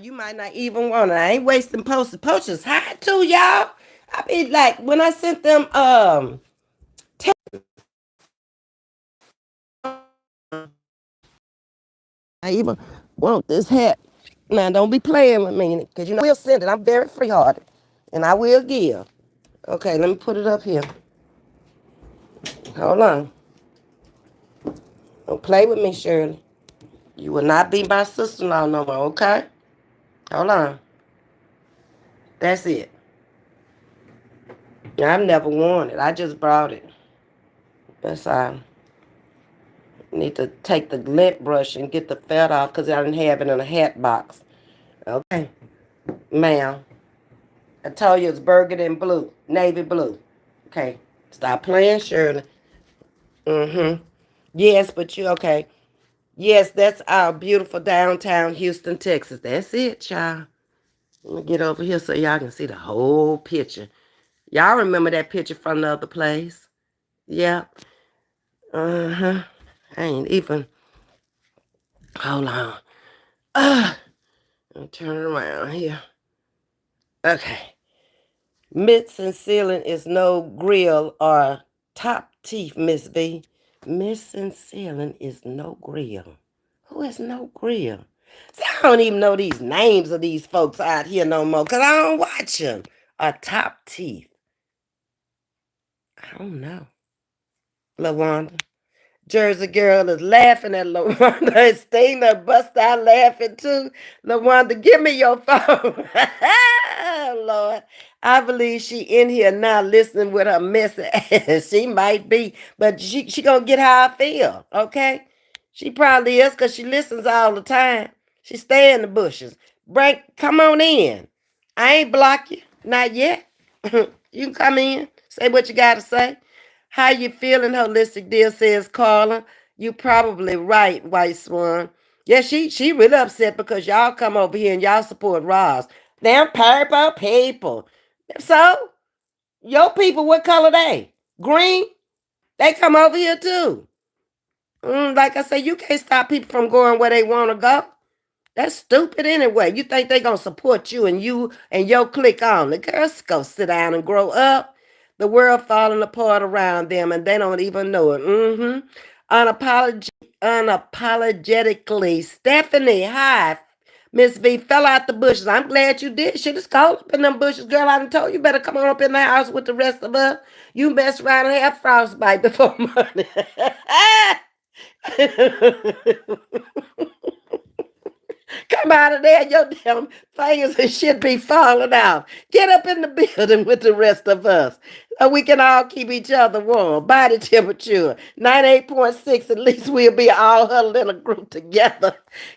You might not even want it. I ain't wasting posters. Posters hot too, y'all. I be like, when I sent them I even want this hat. Now don't be playing with me, because you know I will send it. I'm very free hearted. And I will give. Okay, let me put it up here. Hold on. Don't play with me, Shirley. You will not be my sister-in-law no more, okay? Hold on. That's it. I've never worn it. I just brought it. That's all. Need to take the lint brush and get the fat off because I didn't have it in a hat box. Okay, ma'am. I told you it's burgundy and blue, navy blue. Okay, stop playing, Shirley. Yes, but you okay? Yes, that's our beautiful downtown Houston, Texas. That's it, child. Let me get over here so y'all can see the whole picture. Y'all remember that picture from the other place? Yeah. I ain't even. Hold on. I'll turn it around here. Okay. Mitts and sealing is no grill or top teeth, Miss V. Mitts and sealing is no grill. Who is no grill? See, I don't even know these names of these folks out here no more because I don't watch them. Top teeth. I don't know. LaWanda. Jersey girl is laughing at LaWanda. And Stina bust out laughing too. LaWanda, give me your phone. Lord. I believe she in here now listening with her messy ass. She might be, but she gonna get how I feel, okay? She probably is because she listens all the time. She stay in the bushes. Come on in. I ain't block you. Not yet. You can come in. Say what you gotta say. How you feeling, holistic deal, says Carla. You probably right, White Swan. Yeah, she really upset because y'all come over here and y'all support Ross. Them purple people. So, your people, what color they? Green? They come over here too. Like I said, you can't stop people from going where they want to go. That's stupid anyway. You think they gonna support you and your clique on. The girls go sit down and grow up. The world falling apart around them and they don't even know it. Unapologetically. Stephanie, hi. Ms.V fell out the bushes. I'm glad you did. She just called up in them bushes. Girl, I done told you better come on up in the house with the rest of us. You mess around and have frostbite before morning. Come out of there, your damn fingers and shit be falling out. Get up in the building with the rest of us so we can all keep each other warm. Body temperature 98.6. At least we'll be all huddled in a group together.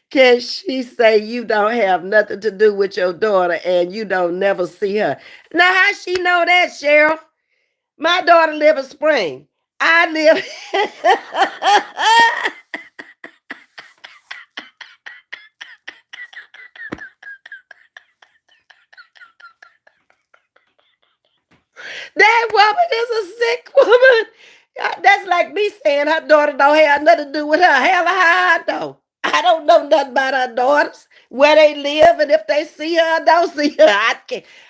Can she say you don't have nothing to do with your daughter and you don't never see her? Now, how she know that, Cheryl? My daughter live in Spring. I live. That woman is a sick woman. That's like me saying her daughter don't have nothing to do with her. Hell, how I know? I don't know nothing about her daughters, where they live, and if they see her or don't see her.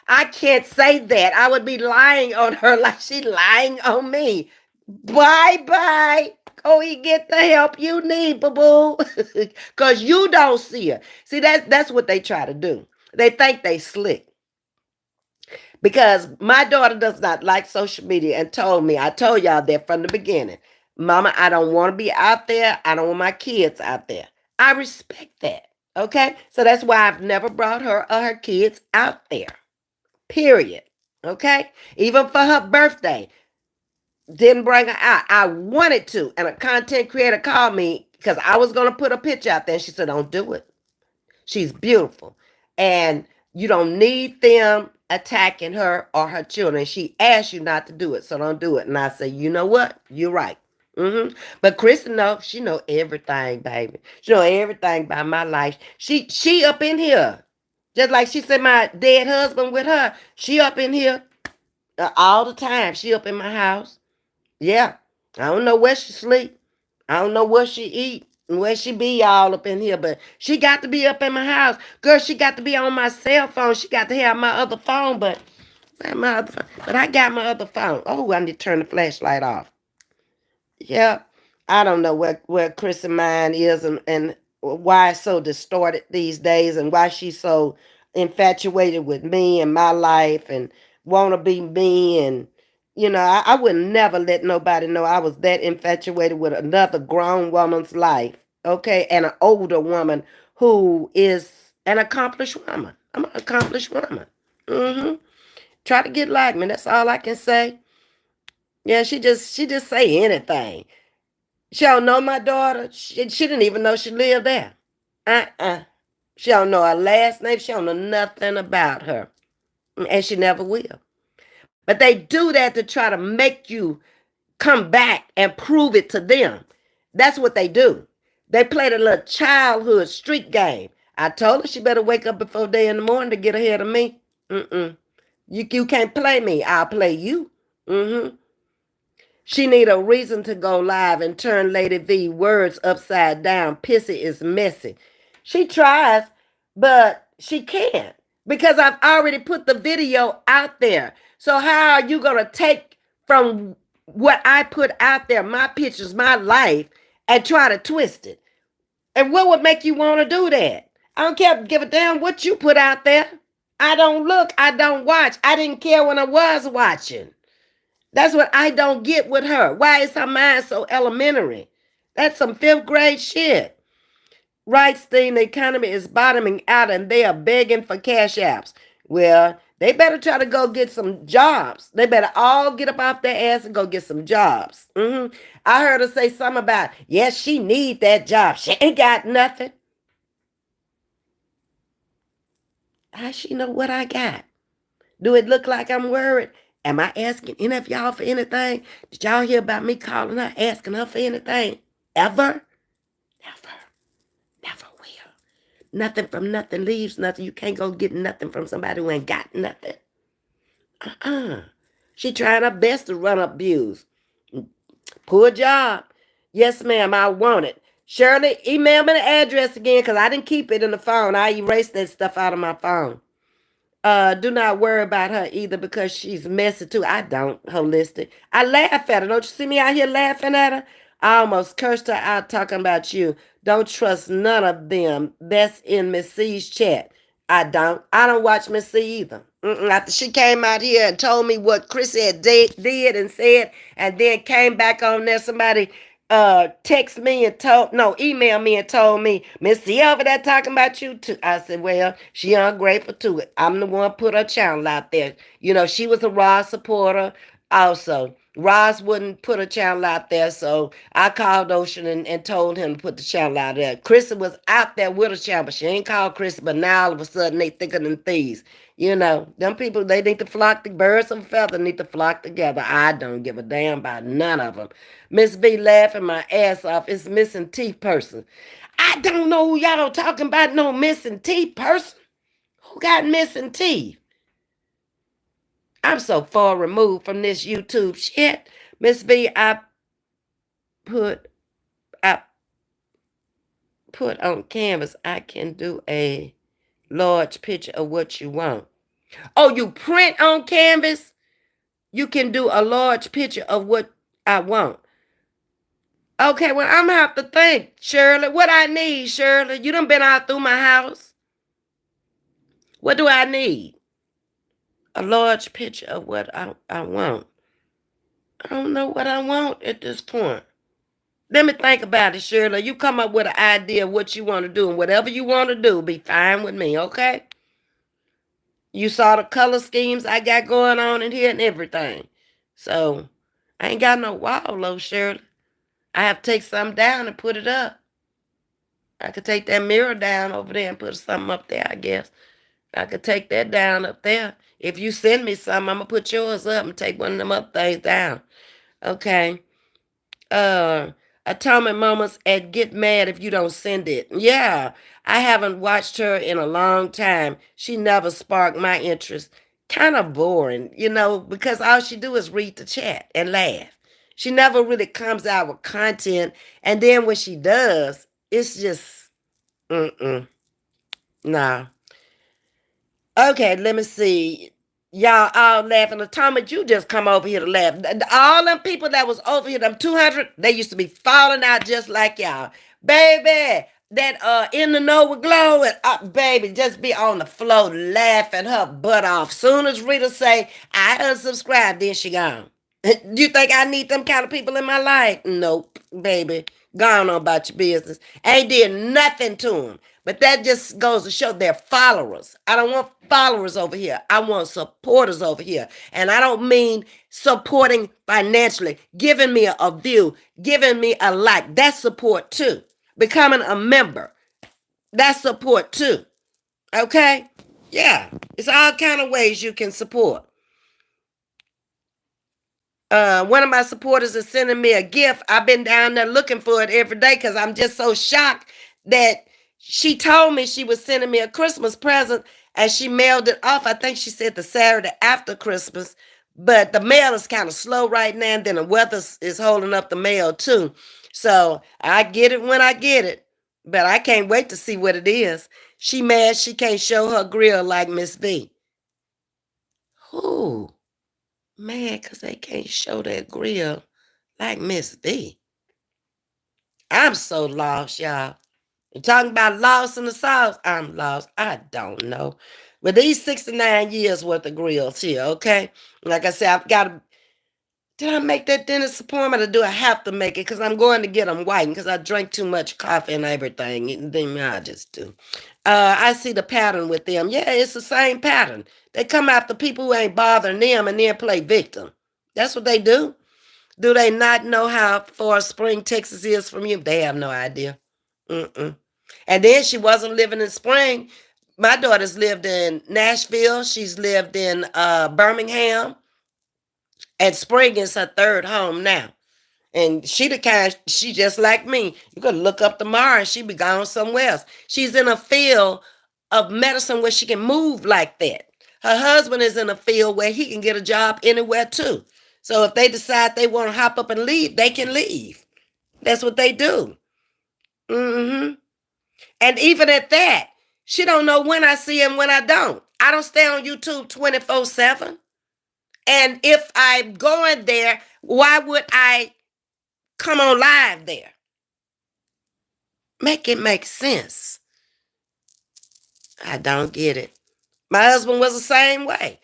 I can't say that. I would be lying on her like she lying on me. Bye bye. Go and get the help you need, boo boo. Cause you don't see her. See, that's what they try to do. They think they slick. Because my daughter does not like social media and told me, I told y'all that from the beginning. Mama, I don't want to be out there. I don't want my kids out there. I respect that. Okay. So that's why I've never brought her or her kids out there. Period. Okay. Even for her birthday, didn't bring her out. I wanted to. And a content creator called me because I was going to put a picture out there. And she said, don't do it. She's beautiful. And you don't need them attacking her or her children. She asked you not to do it, so don't do it. And I say, you know what? You're right. But Kristen knows, she know everything, baby. She know everything about my life. She up in here. Just like she said my dead husband with her. She up in here all the time. She up in my house. Yeah. I don't know where she sleep. I don't know what she eat and where she be all up in here, but she got to be up in my house. Girl, she got to be on my cell phone. She got to have my other phone, but I got my other phone. Oh, I need to turn the flashlight off. Yeah, I don't know where Chris and mine is and why it's so distorted these days and why she's so infatuated with me and my life and want to be me. And I would never let nobody know I was that infatuated with another grown woman's life, okay, and an older woman who is an accomplished woman. I'm an accomplished woman. Try to get like me, that's all I can say. Yeah, she just say anything. She don't know my daughter. She didn't even know she lived there. She don't know her last name. She don't know nothing about her. And she never will. But they do that to try to make you come back and prove it to them. That's what they do. They play the little childhood street game. I told her she better wake up before day in the morning to get ahead of me. You can't play me. I'll play you. She need a reason to go live and turn Lady V words upside down. Pissy is messy. She tries, but she can't because I've already put the video out there. So how are you going to take from what I put out there, my pictures, my life, and try to twist it? And what would make you want to do that? I don't care, give a damn what you put out there. I don't look, I don't watch. I didn't care when I was watching. That's what I don't get with her. Why is her mind so elementary? That's some fifth grade shit. Right, Steen, the economy is bottoming out and they are begging for cash apps. Well, they better try to go get some jobs. They better all get up off their ass and go get some jobs. I heard her say something about, yes, she need that job. She ain't got nothing. How she know what I got? Do it look like I'm worried? Am I asking any of y'all for anything? Did y'all hear about me calling her, asking her for anything? Ever? Never. Never will. Nothing from nothing leaves nothing. You can't go get nothing from somebody who ain't got nothing. She trying her best to run up views. Poor job. Yes, ma'am, I want it. Shirley, email me the address again because I didn't keep it in the phone. I erased that stuff out of my phone. Do not worry about her either because she's messy too. I don't, holistic. I laugh at her. Don't you see me out here laughing at her? I almost cursed her out talking about you. Don't trust none of them. That's in Miss C's chat. I don't. I don't watch Miss C either. After she came out here and told me what Chris had did and said, and then came back on there, somebody text me and told no email me and told me Miss C over there talking about you too. I said, well, she ungrateful to it. I'm the one put her channel out there. You know, she was a Ross supporter also. Ross wouldn't put a channel out there, so I called Ocean and told him to put the channel out there. Chrissy was out there with a channel, but she ain't called Chrissy, but now all of a sudden they thicker than thieves. You know, them people, they need to flock, the birds of a feather need to flock together. I don't give a damn about none of them. Ms.V laughing my ass off. It's missing teeth person. I don't know who y'all talking about, no missing teeth person. Who got missing teeth? I'm so far removed from this YouTube shit. Ms.V, put I put on canvas. I can do a large picture of what you want. Oh, you print on canvas? You can do a large picture of what I want. Okay, well, I'm gonna have to think, Shirley. What I need, Shirley? You done been out through my house. What do I need? A large picture of what I want. I don't know what I want at this point. Let me think about it, Shirley. You come up with an idea of what you want to do, and whatever you want to do, be fine with me, okay? You saw the color schemes I got going on in here and everything. So, I ain't got no wall, though, Shirley. I have to take something down and put it up. I could take that mirror down over there and put something up there, I guess. I could take that down up there. If you send me something, I'm going to put yours up and take one of them other things down. Okay. uh Atomic Moments at Get Mad If You Don't Send It. Yeah, I haven't watched her in a long time. She never sparked my interest. Kind of boring, you know, because all she do is read the chat and laugh. She never really comes out with content, and then when she does, it's just nah. Okay, let me see. Y'all all laughing. Atomic, you just come over here to laugh. All them people that was over here, them 200, they used to be falling out just like y'all. Baby, that in the know with glow and baby, just be on the floor laughing her butt off. Soon as Rita say, I unsubscribe, then she gone. You think I need them kind of people in my life? Nope, baby. Go on about your business. Ain't did nothing to them. But that just goes to show they're followers. I don't want followers over here. I want supporters over here. And I don't mean supporting financially, giving me a view, giving me a like. That's support too. Becoming a member. That's support too. Okay? Yeah. It's all kind of ways you can support. One of my supporters is sending me a gift. I've been down there looking for it every day because I'm just so shocked that she told me she was sending me a Christmas present and she mailed it off. I think she said the Saturday after Christmas, but the mail is kind of slow right now, and then the weather is holding up the mail too. So I get it when I get it, but I can't wait to see what it is. She mad she can't show her grill like Ms.V. Who? Man, because they can't show that grill like Ms.V. I'm so lost, y'all. You're talking about lost in the sauce. I'm lost. I don't know. But these 69 years worth of grills here, okay? Like I said, I've got to. Did I make that dentist appointment or do I have to make it? Because I'm going to get them whitened because I drank too much coffee and everything. And then I just do. I see the pattern with them. Yeah, it's the same pattern. They come after people who ain't bothering them and then play victim. That's what they do. Do they not know how far Spring, Texas is from you? They have no idea. Mm-mm. And then she wasn't living in Spring. My daughter's lived in Nashville. She's lived in Birmingham. And Spring is her third home now. And she the kind, she just like me. You could look up tomorrow and she be gone somewhere else. She's in a field of medicine where she can move like that. Her husband is in a field where he can get a job anywhere too. So if they decide they want to hop up and leave, they can leave. That's what they do. Mm-hmm. And even at that, she don't know when I see him, when I don't. I don't stay on YouTube 24/7. And if I'm going there, why would I come on live there? Make it make sense. I don't get it. My husband was the same way.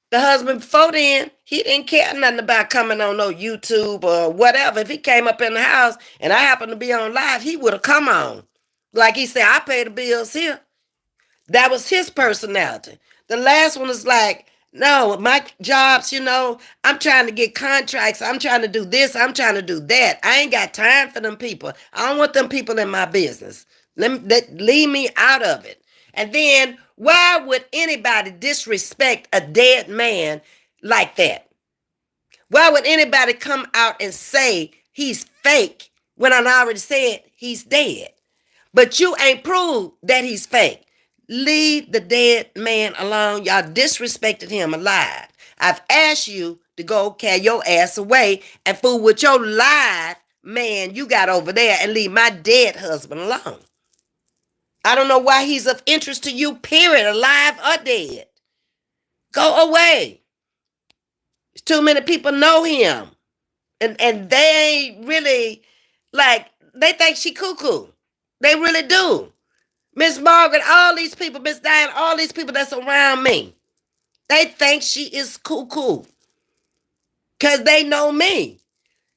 The husband before then, he didn't care nothing about coming on no YouTube or whatever. If he came up in the house and I happened to be on live, he would have come on. Like he said, I pay the bills here. That was his personality. The last one is like, no, my jobs, I'm trying to get contracts. I'm trying to do this. I'm trying to do that. I ain't got time for them people. I don't want them people in my business. Leave me out of it. And then why would anybody disrespect a dead man like that? Why would anybody come out and say he's fake when I already said he's dead? But you ain't proved that he's fake. Leave the dead man alone. Y'all disrespected him alive. I've asked you to go carry your ass away and fool with your live man you got over there and leave my dead husband alone. I don't know why he's of interest to you, period, alive or dead. Go away. Too many people know him. And they really, like, they think she cuckoo. They really do. Miss Margaret, all these people, Miss Diane, all these people that's around me, they think she is cuckoo because they know me.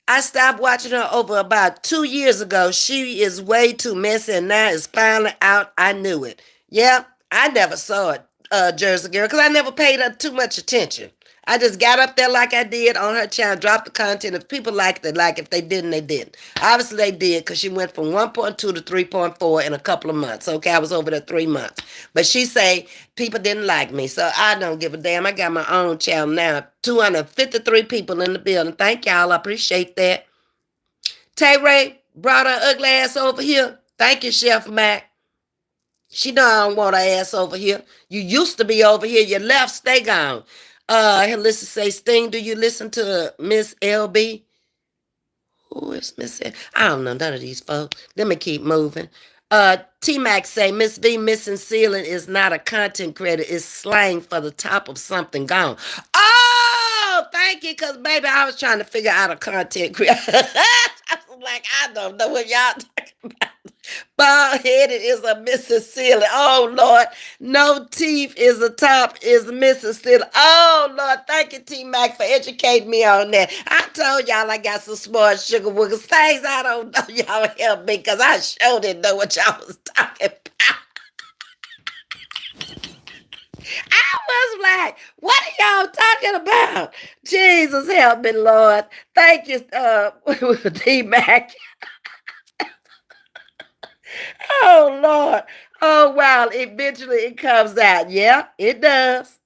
I stopped watching her over about 2 years ago. She is way too messy, and now it's finally out. I knew it. Yeah, I never saw it, Jersey Girl, because I never paid her too much attention. I just got up there like I did on her channel, dropped the content. If people liked it, like. If they didn't, they didn't. Obviously, they did because she went from 1.2 to 3.4 in a couple of months. Okay, I was over there 3 months. But she say people didn't like me, so I don't give a damn. I got my own channel now. 253 people in the building. Thank y'all. I appreciate that. Tay Ray brought her ugly ass over here. Thank you, Chef Mac. She know I don't want her ass over here. You used to be over here. You left. Stay gone. Listen, say, Sting, do you listen to Miss LB? Who is Miss L? I don't know none of these folks. Let me keep moving. T-Mac say, Ms.V missing ceiling is not a content credit. It's slang for the top of something gone. Oh, thank you, because, baby, I was trying to figure out a content credit. I was like, I don't know what y'all talking about. Bald headed is a missing ceiling. Oh Lord, no teeth is a top is missing ceiling. Oh Lord, thank you, T Mac, for educating me on that. I told y'all I got some smart sugar woogers things I don't know. Y'all help me because I sure didn't know what y'all was talking about. I was like, what are y'all talking about? Jesus help me, Lord. Thank you, T Mac. Oh Lord. Oh wow. Eventually it comes out. Yeah, it does.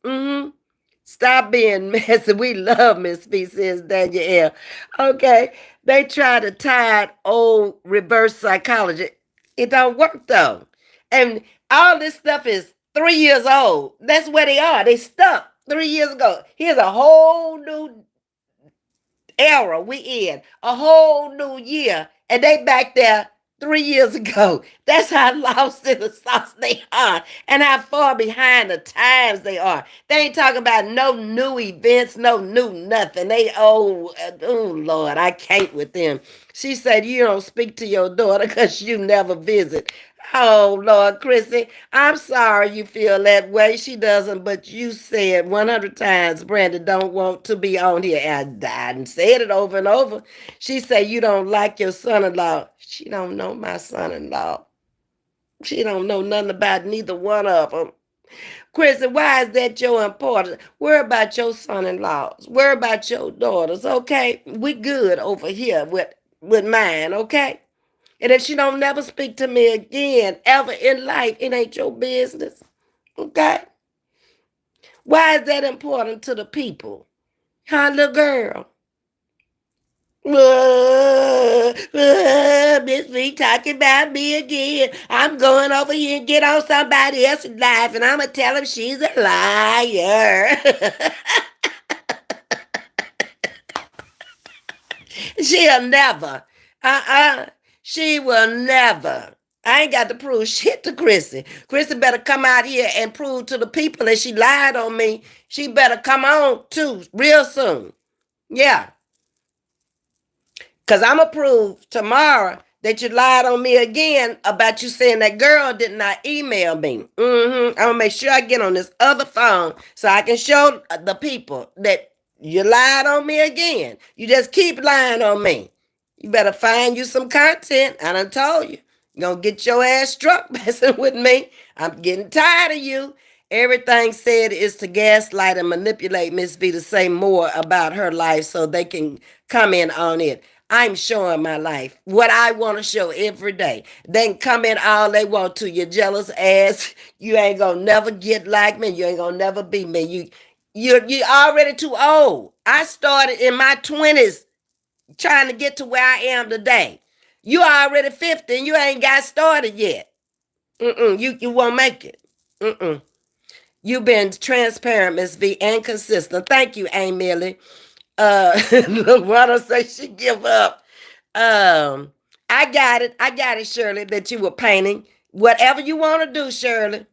Stop being messy. We love Ms.V, says Danielle. Okay. They try to tie old reverse psychology. It don't work though. And all this stuff is 3 years old. That's where they are. They stuck 3 years ago. Here's a whole new era we in, a whole new year, and they back there 3 years ago. That's how lost in the sauce they are and how far behind the times they are. They ain't talking about no new events, no new nothing. They oh Lord, I can't with them. She said you don't speak to your daughter because you never visit. Oh, Lord, Chrissy, I'm sorry you feel that way. She doesn't, but you said 100 times Brandon don't want to be on here. And I said it over and over. She said you don't like your son-in-law. She don't know my son-in-law. She don't know nothing about neither one of them. Chrissy, why is that your important? Worry about your son-in-laws. Worry about your daughters, okay? We good over here with mine, okay? And if she don't never speak to me again, ever in life, it ain't your business. Okay? Why is that important to the people? Huh, little girl? Ms.V talking about me again. I'm going over here and get on somebody else's life and I'm going to tell him she's a liar. She'll never. Uh-uh. She will never. I ain't got to prove shit to Chrissy. Chrissy better come out here and prove to the people that she lied on me. She better come on too real soon. Yeah. Because I'm going to prove tomorrow that you lied on me again about you saying that girl did not email me. I'm going to make sure I get on this other phone so I can show the people that you lied on me again. You just keep lying on me. You better find you some content. I done told you. You're going to get your ass struck messing with me. I'm getting tired of you. Everything said is to gaslight and manipulate Ms.V to say more about her life so they can comment on it. I'm showing my life, what I want to show every day. They can comment all they want to. You jealous ass. You ain't gonna never get like me. You ain't gonna never be me. You already too old. I started in my 20s trying to get to where I am today. You already 50 and you ain't got started yet. You won't make it. You've been transparent, Ms.V, and consistent. Thank you, Aunt Millie. Luana say she give up. I got it. I got it, Shirley, that you were painting. Whatever you want to do, Shirley,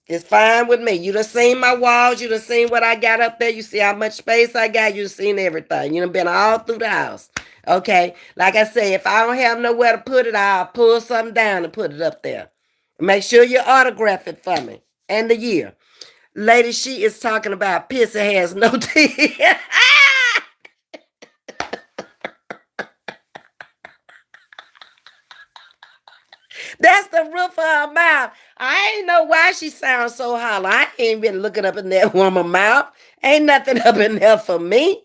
it's fine with me. You done seen my walls. You done seen what I got up there. You see how much space I got. You done seen everything. You done been all through the house. Okay? Like I say, if I don't have nowhere to put it, I'll pull something down and put it up there. Make sure you autograph it for me. And the year. Lady, she is talking about piss that has no teeth. That's the roof of her mouth. I ain't know why she sounds so hollow. I ain't been looking up in that woman's mouth. Ain't nothing up in there for me.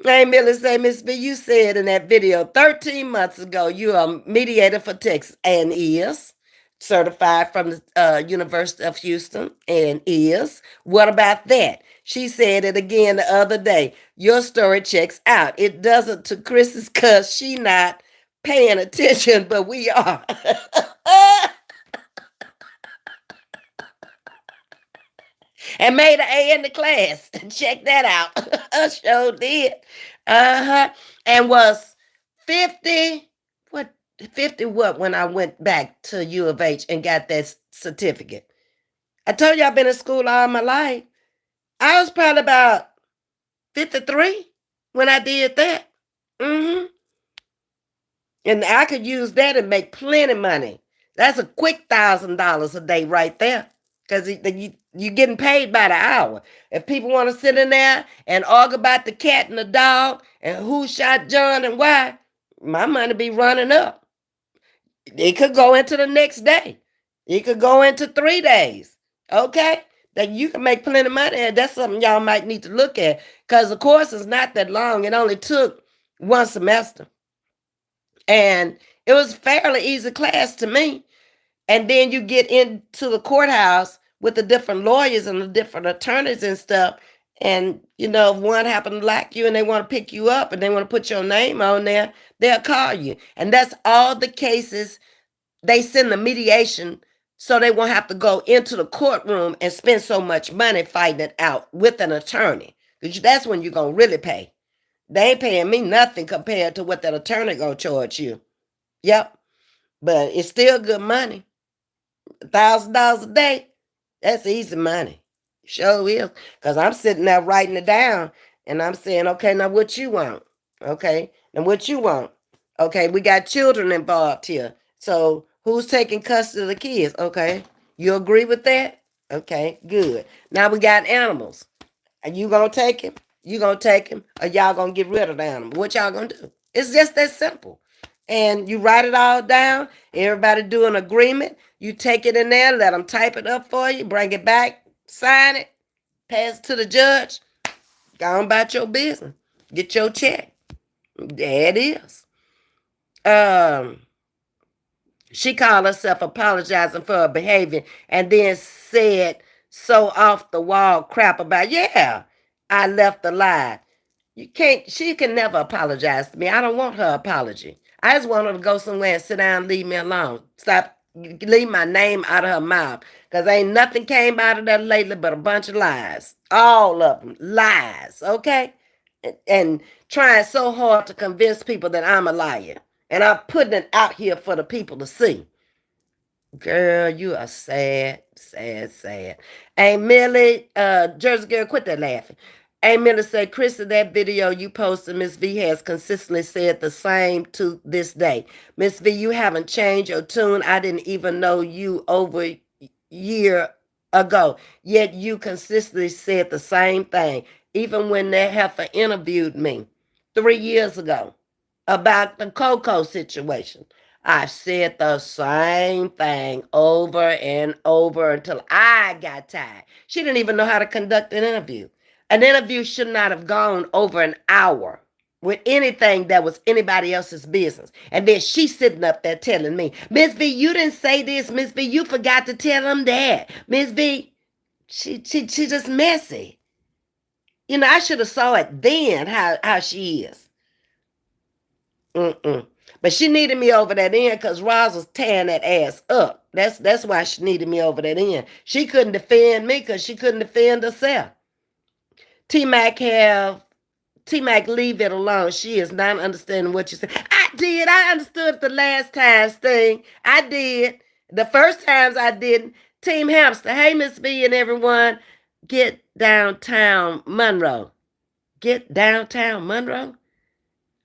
Hey, Millie say, Ms.V, you said in that video 13 months ago you are a mediator for Texas and is certified from the University of Houston and is. What about that? She said it again the other day. Your story checks out. It doesn't to Chris's cause she not paying attention, but we are. And made an A in the class. Check that out. I sure did. Uh-huh. And was 50, what, 50 what when I went back to U of H and got that certificate? I told you I've been in school all my life. I was probably about 53 when I did that. Mm-hmm. And I could use that and make plenty of money. That's a quick $1,000 a day right there. Because you're getting paid by the hour. If people want to sit in there and argue about the cat and the dog and who shot John and why, my money be running up. It could go into the next day. It could go into 3 days. Okay? That you can make plenty of money. And that's something y'all might need to look at. Because the course is not that long. It only took one semester. And it was a fairly easy class to me. And then you get into the courthouse with the different lawyers and the different attorneys and stuff. And, you know, if one happened to like you and they want to pick you up and they want to put your name on there, they'll call you. And that's all the cases they send the mediation so they won't have to go into the courtroom and spend so much money fighting it out with an attorney. Because that's when you're going to really pay. They ain't paying me nothing compared to what that attorney going to charge you. Yep. But it's still good money. $1,000 a day, that's easy money. Sure is. Because I'm sitting there writing it down and I'm saying, okay, now what you want? Okay, now what you want? Okay, we got children involved here. So Who's taking custody of the kids? Okay. You agree with that? Okay, good. Now we got animals. Are you gonna take him? You gonna take him? Or y'all gonna get rid of the animal? What y'all gonna do? It's just that simple. And you write it all down. Everybody do an agreement. You take it in there, let them type it up for you, bring it back, sign it, pass it to the judge. Go on about your business. Get your check. There it is. Um, she called herself apologizing for her behavior and then said so off the wall crap about, yeah, I left the lie. You can't, she can never apologize to me. I don't want her apology. I just want her to go somewhere and sit down and leave me alone. Stop, leave my name out of her mouth. Because ain't nothing came out of that lately but a bunch of lies. All of them. Lies, okay? And trying so hard to convince people that I'm a liar. And I'm putting it out here for the people to see. Girl, you are sad, sad, sad. Hey, Millie, Jersey girl, quit that laughing. Hey, Millie said, Krista, that video you posted, Ms. V has consistently said the same to this day. Ms. V, you haven't changed your tune. I didn't even know you over a year ago. Yet you consistently said the same thing. Even when that heifer interviewed me 3 years ago about the Coco situation. I said the same thing over and over until I got tired. She didn't even know how to conduct an interview. An interview should not have gone over an hour with anything that was anybody else's business. And then she's sitting up there telling me, Ms.V, you didn't say this. Ms.V, you forgot to tell them that. Ms.V, she just messy. You know, I should have saw it then how she is. Mm-mm. But she needed me over that end because Roz was tearing that ass up. That's why she needed me over that end. She couldn't defend me because she couldn't defend herself. T-Mac leave it alone. She is not understanding what you said. I did. I understood the last time's thing. I did. The first times I didn't. Team Hamster. Hey, Miss V and everyone. Get downtown Monroe. Get downtown Monroe?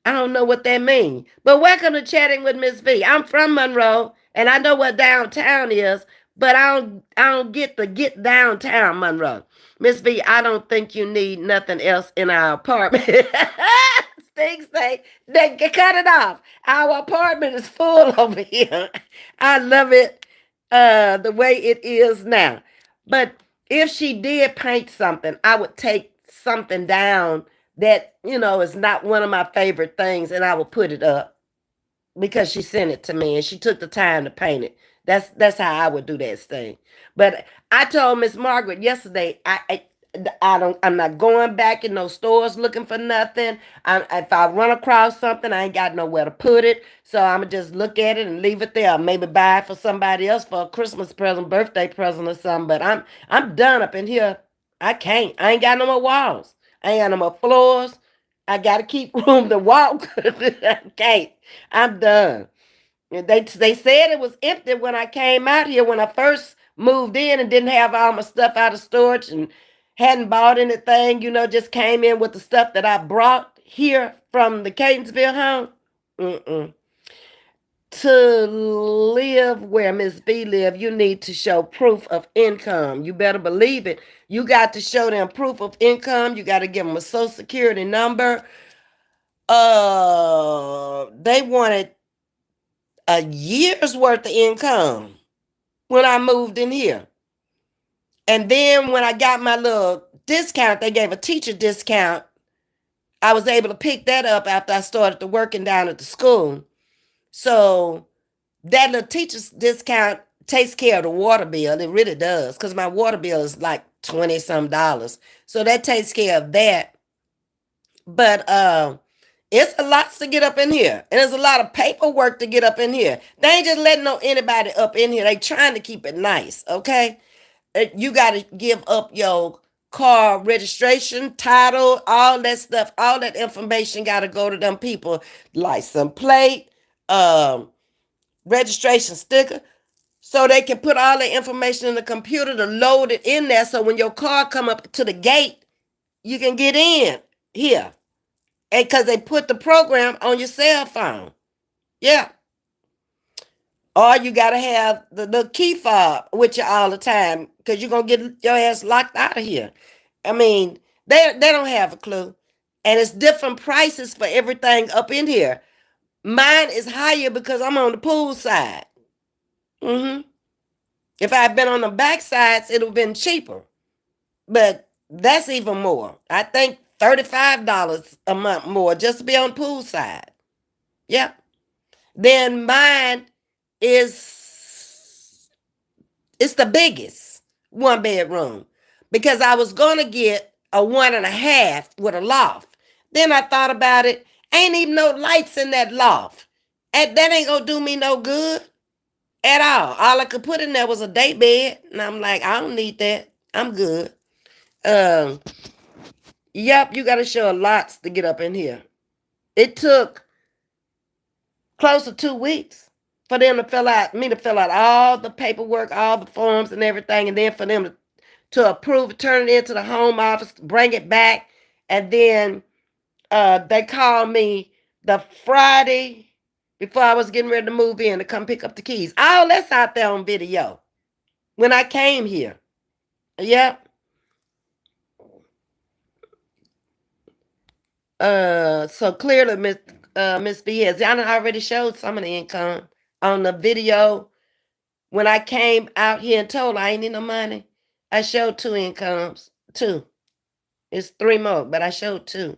I don't know what that means. But welcome to Chatting with Ms. V. I'm from Monroe, and I know what downtown is, but I don't get downtown Monroe. Ms. V, I don't think you need nothing else in our apartment. Stinks they cut it off. Our apartment is full over here. I love it the way it is now. But if she did paint something, I would take something down that, is not one of my favorite things, and I will put it up because she sent it to me and she took the time to paint it. That's how I would do that thing. But I told Miss Margaret yesterday, I'm not going back in those stores looking for nothing. If I run across something, I ain't got nowhere to put it. So I'm gonna just look at it and leave it there. Maybe buy it for somebody else for a Christmas present, birthday present, or something. But I'm done up in here. I can't. I ain't got no more walls. I ain't got no more floors. I gotta keep room to walk. I can't. I'm done. They said it was empty when I came out here when I first moved in and didn't have all my stuff out of storage and hadn't bought anything, just came in with the stuff that I brought here from the Catonsville home. Mm-mm. To live where Ms. V live, you need to show proof of income. You better believe it. You got to show them proof of income. You got to give them a social security number. They wanted a year's worth of income when I moved in here. And then when I got my little discount, they gave a teacher discount. I was able to pick that up after I started to working down at the school. So that little teacher's discount takes care of the water bill. It really does, because my water bill is like $20 some. So that takes care of that. But it's a lot to get up in here. And there's a lot of paperwork to get up in here. They ain't just letting anybody up in here. They trying to keep it nice, okay? You got to give up your car registration, title, all that stuff. All that information got to go to them people. License plate, registration sticker. So they can put all the information in the computer to load it in there. So when your car come up to the gate, you can get in here. And because they put the program on your cell phone. Yeah. Or you gotta have the key fob with you all the time because you're gonna get your ass locked out of here. I mean, they don't have a clue. And it's different prices for everything up in here. Mine is higher because I'm on the pool side. Hmm. If I had been on the back sides, it would have been cheaper. But that's even more. I think $35 a month more just to be on the pool side. Yep. Then mine is it's the biggest one bedroom because I was gonna get a 1.5 with a loft. Then I thought about it. Ain't even no lights in that loft. And that ain't gonna do me no good at all. All I could put in there was a day bed. And I'm like, I don't need that. I'm good. Um, yep, you gotta show lots to get up in here. It took close to 2 weeks for them to fill out all the paperwork, all the forms and everything, and then for them to approve it, turn it into the home office, bring it back, and then they called me the Friday before I was getting ready to move in to come pick up the keys. All that's out there on video when I came here. Yep. So clearly, Ms.V has I already showed some of the income on the video. When I came out here and told her I ain't need no money, I showed two incomes. Two. It's three more, but I showed two.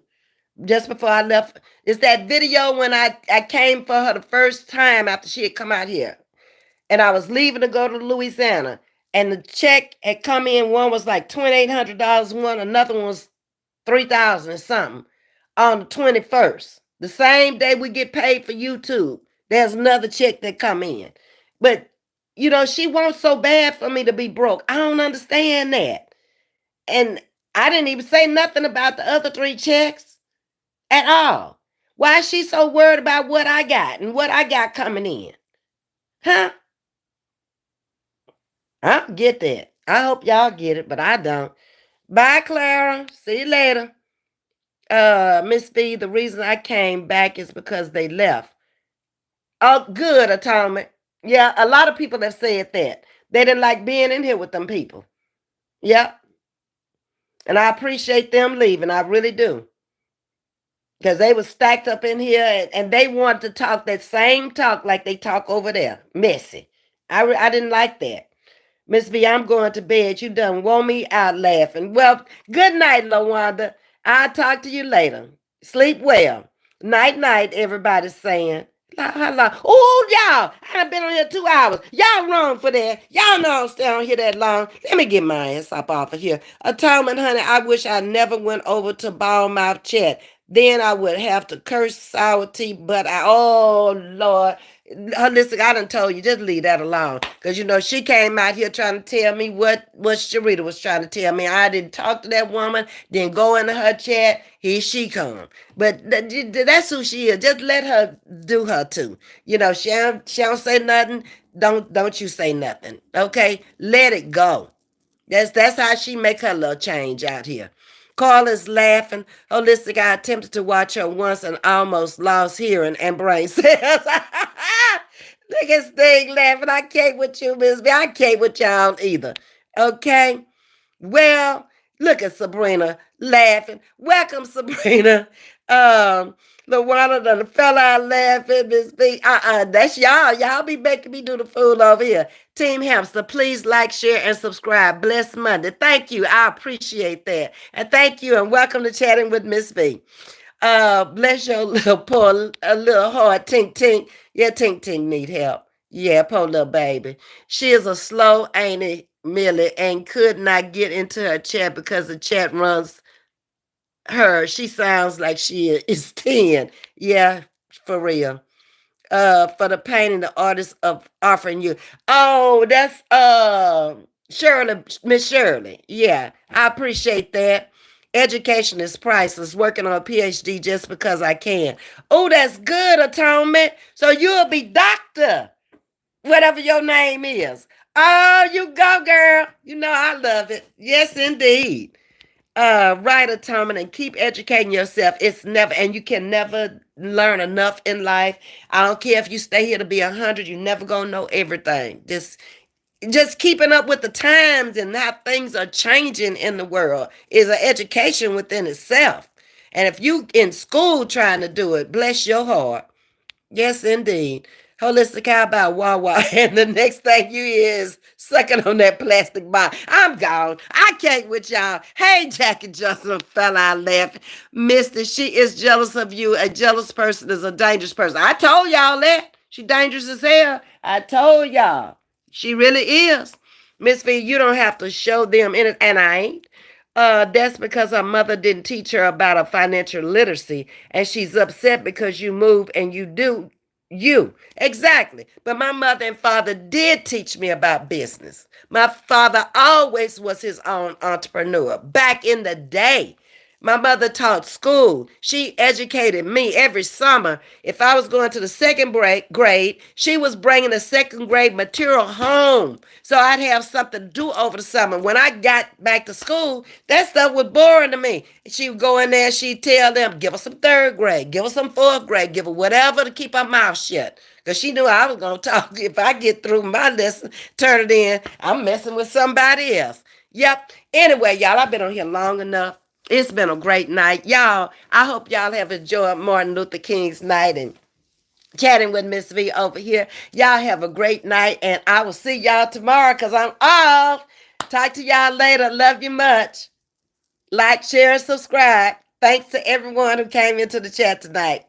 Just before I left. It's that video when I came for her the first time after she had come out here. And I was leaving to go to Louisiana. And the check had come in. One was like $2,800, one, another one was 3,000 or something on the 21st. The same day we get paid for YouTube, there's another check that come in. But she wants so bad for me to be broke. I don't understand that. And I didn't even say nothing about the other three checks at all. Why is she so worried about what I got and what I got coming in? Huh? I don't get that. I hope y'all get it, but I don't. Bye, Clara. See you later. Ms.V, the reason I came back is because they left. Oh, good, Atonement. Yeah, a lot of people have said that. They didn't like being in here with them people. Yep. And I appreciate them leaving. I really do. Because they were stacked up in here and they wanted to talk that same talk like they talk over there. Messy. I didn't like that. Ms.V, I'm going to bed. You done wore me out laughing. Well, good night, LaWanda. I'll talk to you later. Sleep well. Night, night, everybody's saying. Oh, y'all, I've been on here 2 hours. Y'all wrong for that. Y'all know I don't stay on here that long. Let me get my ass up off of here. Atonement, honey, I wish I never went over to Ballmouth Chat. Then I would have to curse sour tea, but oh, Lord. Listen, I done told you, just leave that alone. Because, she came out here trying to tell me what Sharita was trying to tell me. I didn't talk to that woman, then go into her chat. Here she come. But that's who she is. Just let her do her too. She don't say nothing. Don't you say nothing. Okay? Let it go. That's how she make her little change out here. Carla's laughing. Holistic, I attempted to watch her once and almost lost hearing and brain cells. Look at Sting laughing. I can't with you, Ms.V. I can't with y'all either. Okay? Well, look at Sabrina laughing. Welcome, Sabrina. LaWanda done fell out laughing, Ms.V. That's y'all. Y'all be making me do the fool over here. Team Hamster, please like, share, and subscribe. Bless Monday. Thank you. I appreciate that. And thank you, and welcome to Chatting with Ms.V. Bless your little poor, a little heart, Tink Tink. Yeah, Tink Tink need help. Yeah, poor little baby. She is a slow, ain't it, Millie, and could not get into her chat because the chat runs her. She sounds like she is 10. Yeah, for real. For the painting the artist of offering you. Oh, that's Shirley, Miss Shirley. Yeah, I appreciate that. Education is priceless. Working on a PhD just because I can. Oh, that's good, Atonement. So you'll be doctor, whatever your name is. Oh, you go, girl. I love it. Yes, indeed. Right, Atonement, and keep educating yourself. It's never, and you can never learn enough in life. I don't care if you stay here to be 100, you never gonna know everything. Just keeping up with the times and how things are changing in the world is an education within itself. And if you in school trying to do it, bless your heart. Yes, indeed. Holistic Cow by Wawa, and the next thing you hear is sucking on that plastic bottle. I'm gone. I can't with y'all. Hey, Jackie Johnson fell out laughing. Mister, she is jealous of you. A jealous person is a dangerous person. I told y'all that. She dangerous as hell. I told y'all. She really is. Ms.V, you don't have to show them in it, and I ain't. That's because her mother didn't teach her about a financial literacy, and she's upset because you move and you do you. Exactly. But my mother and father did teach me about business. My father always was his own entrepreneur back in the day. My mother taught school. She educated me every summer. If I was going to the second grade, she was bringing the second grade material home. So I'd have something to do over the summer. When I got back to school, that stuff was boring to me. She would go in there, she'd tell them, give us some third grade, give us some fourth grade, give her whatever to keep her mouth shut. Because she knew I was going to talk. If I get through my lesson, turn it in, I'm messing with somebody else. Yep. Anyway, y'all, I've been on here long enough. It's been a great night. Y'all, I hope y'all have enjoyed Martin Luther King's night and chatting with Miss V over here. Y'all have a great night, and I will see y'all tomorrow because I'm off. Talk to y'all later. Love you much. Like, share, and subscribe. Thanks to everyone who came into the chat tonight.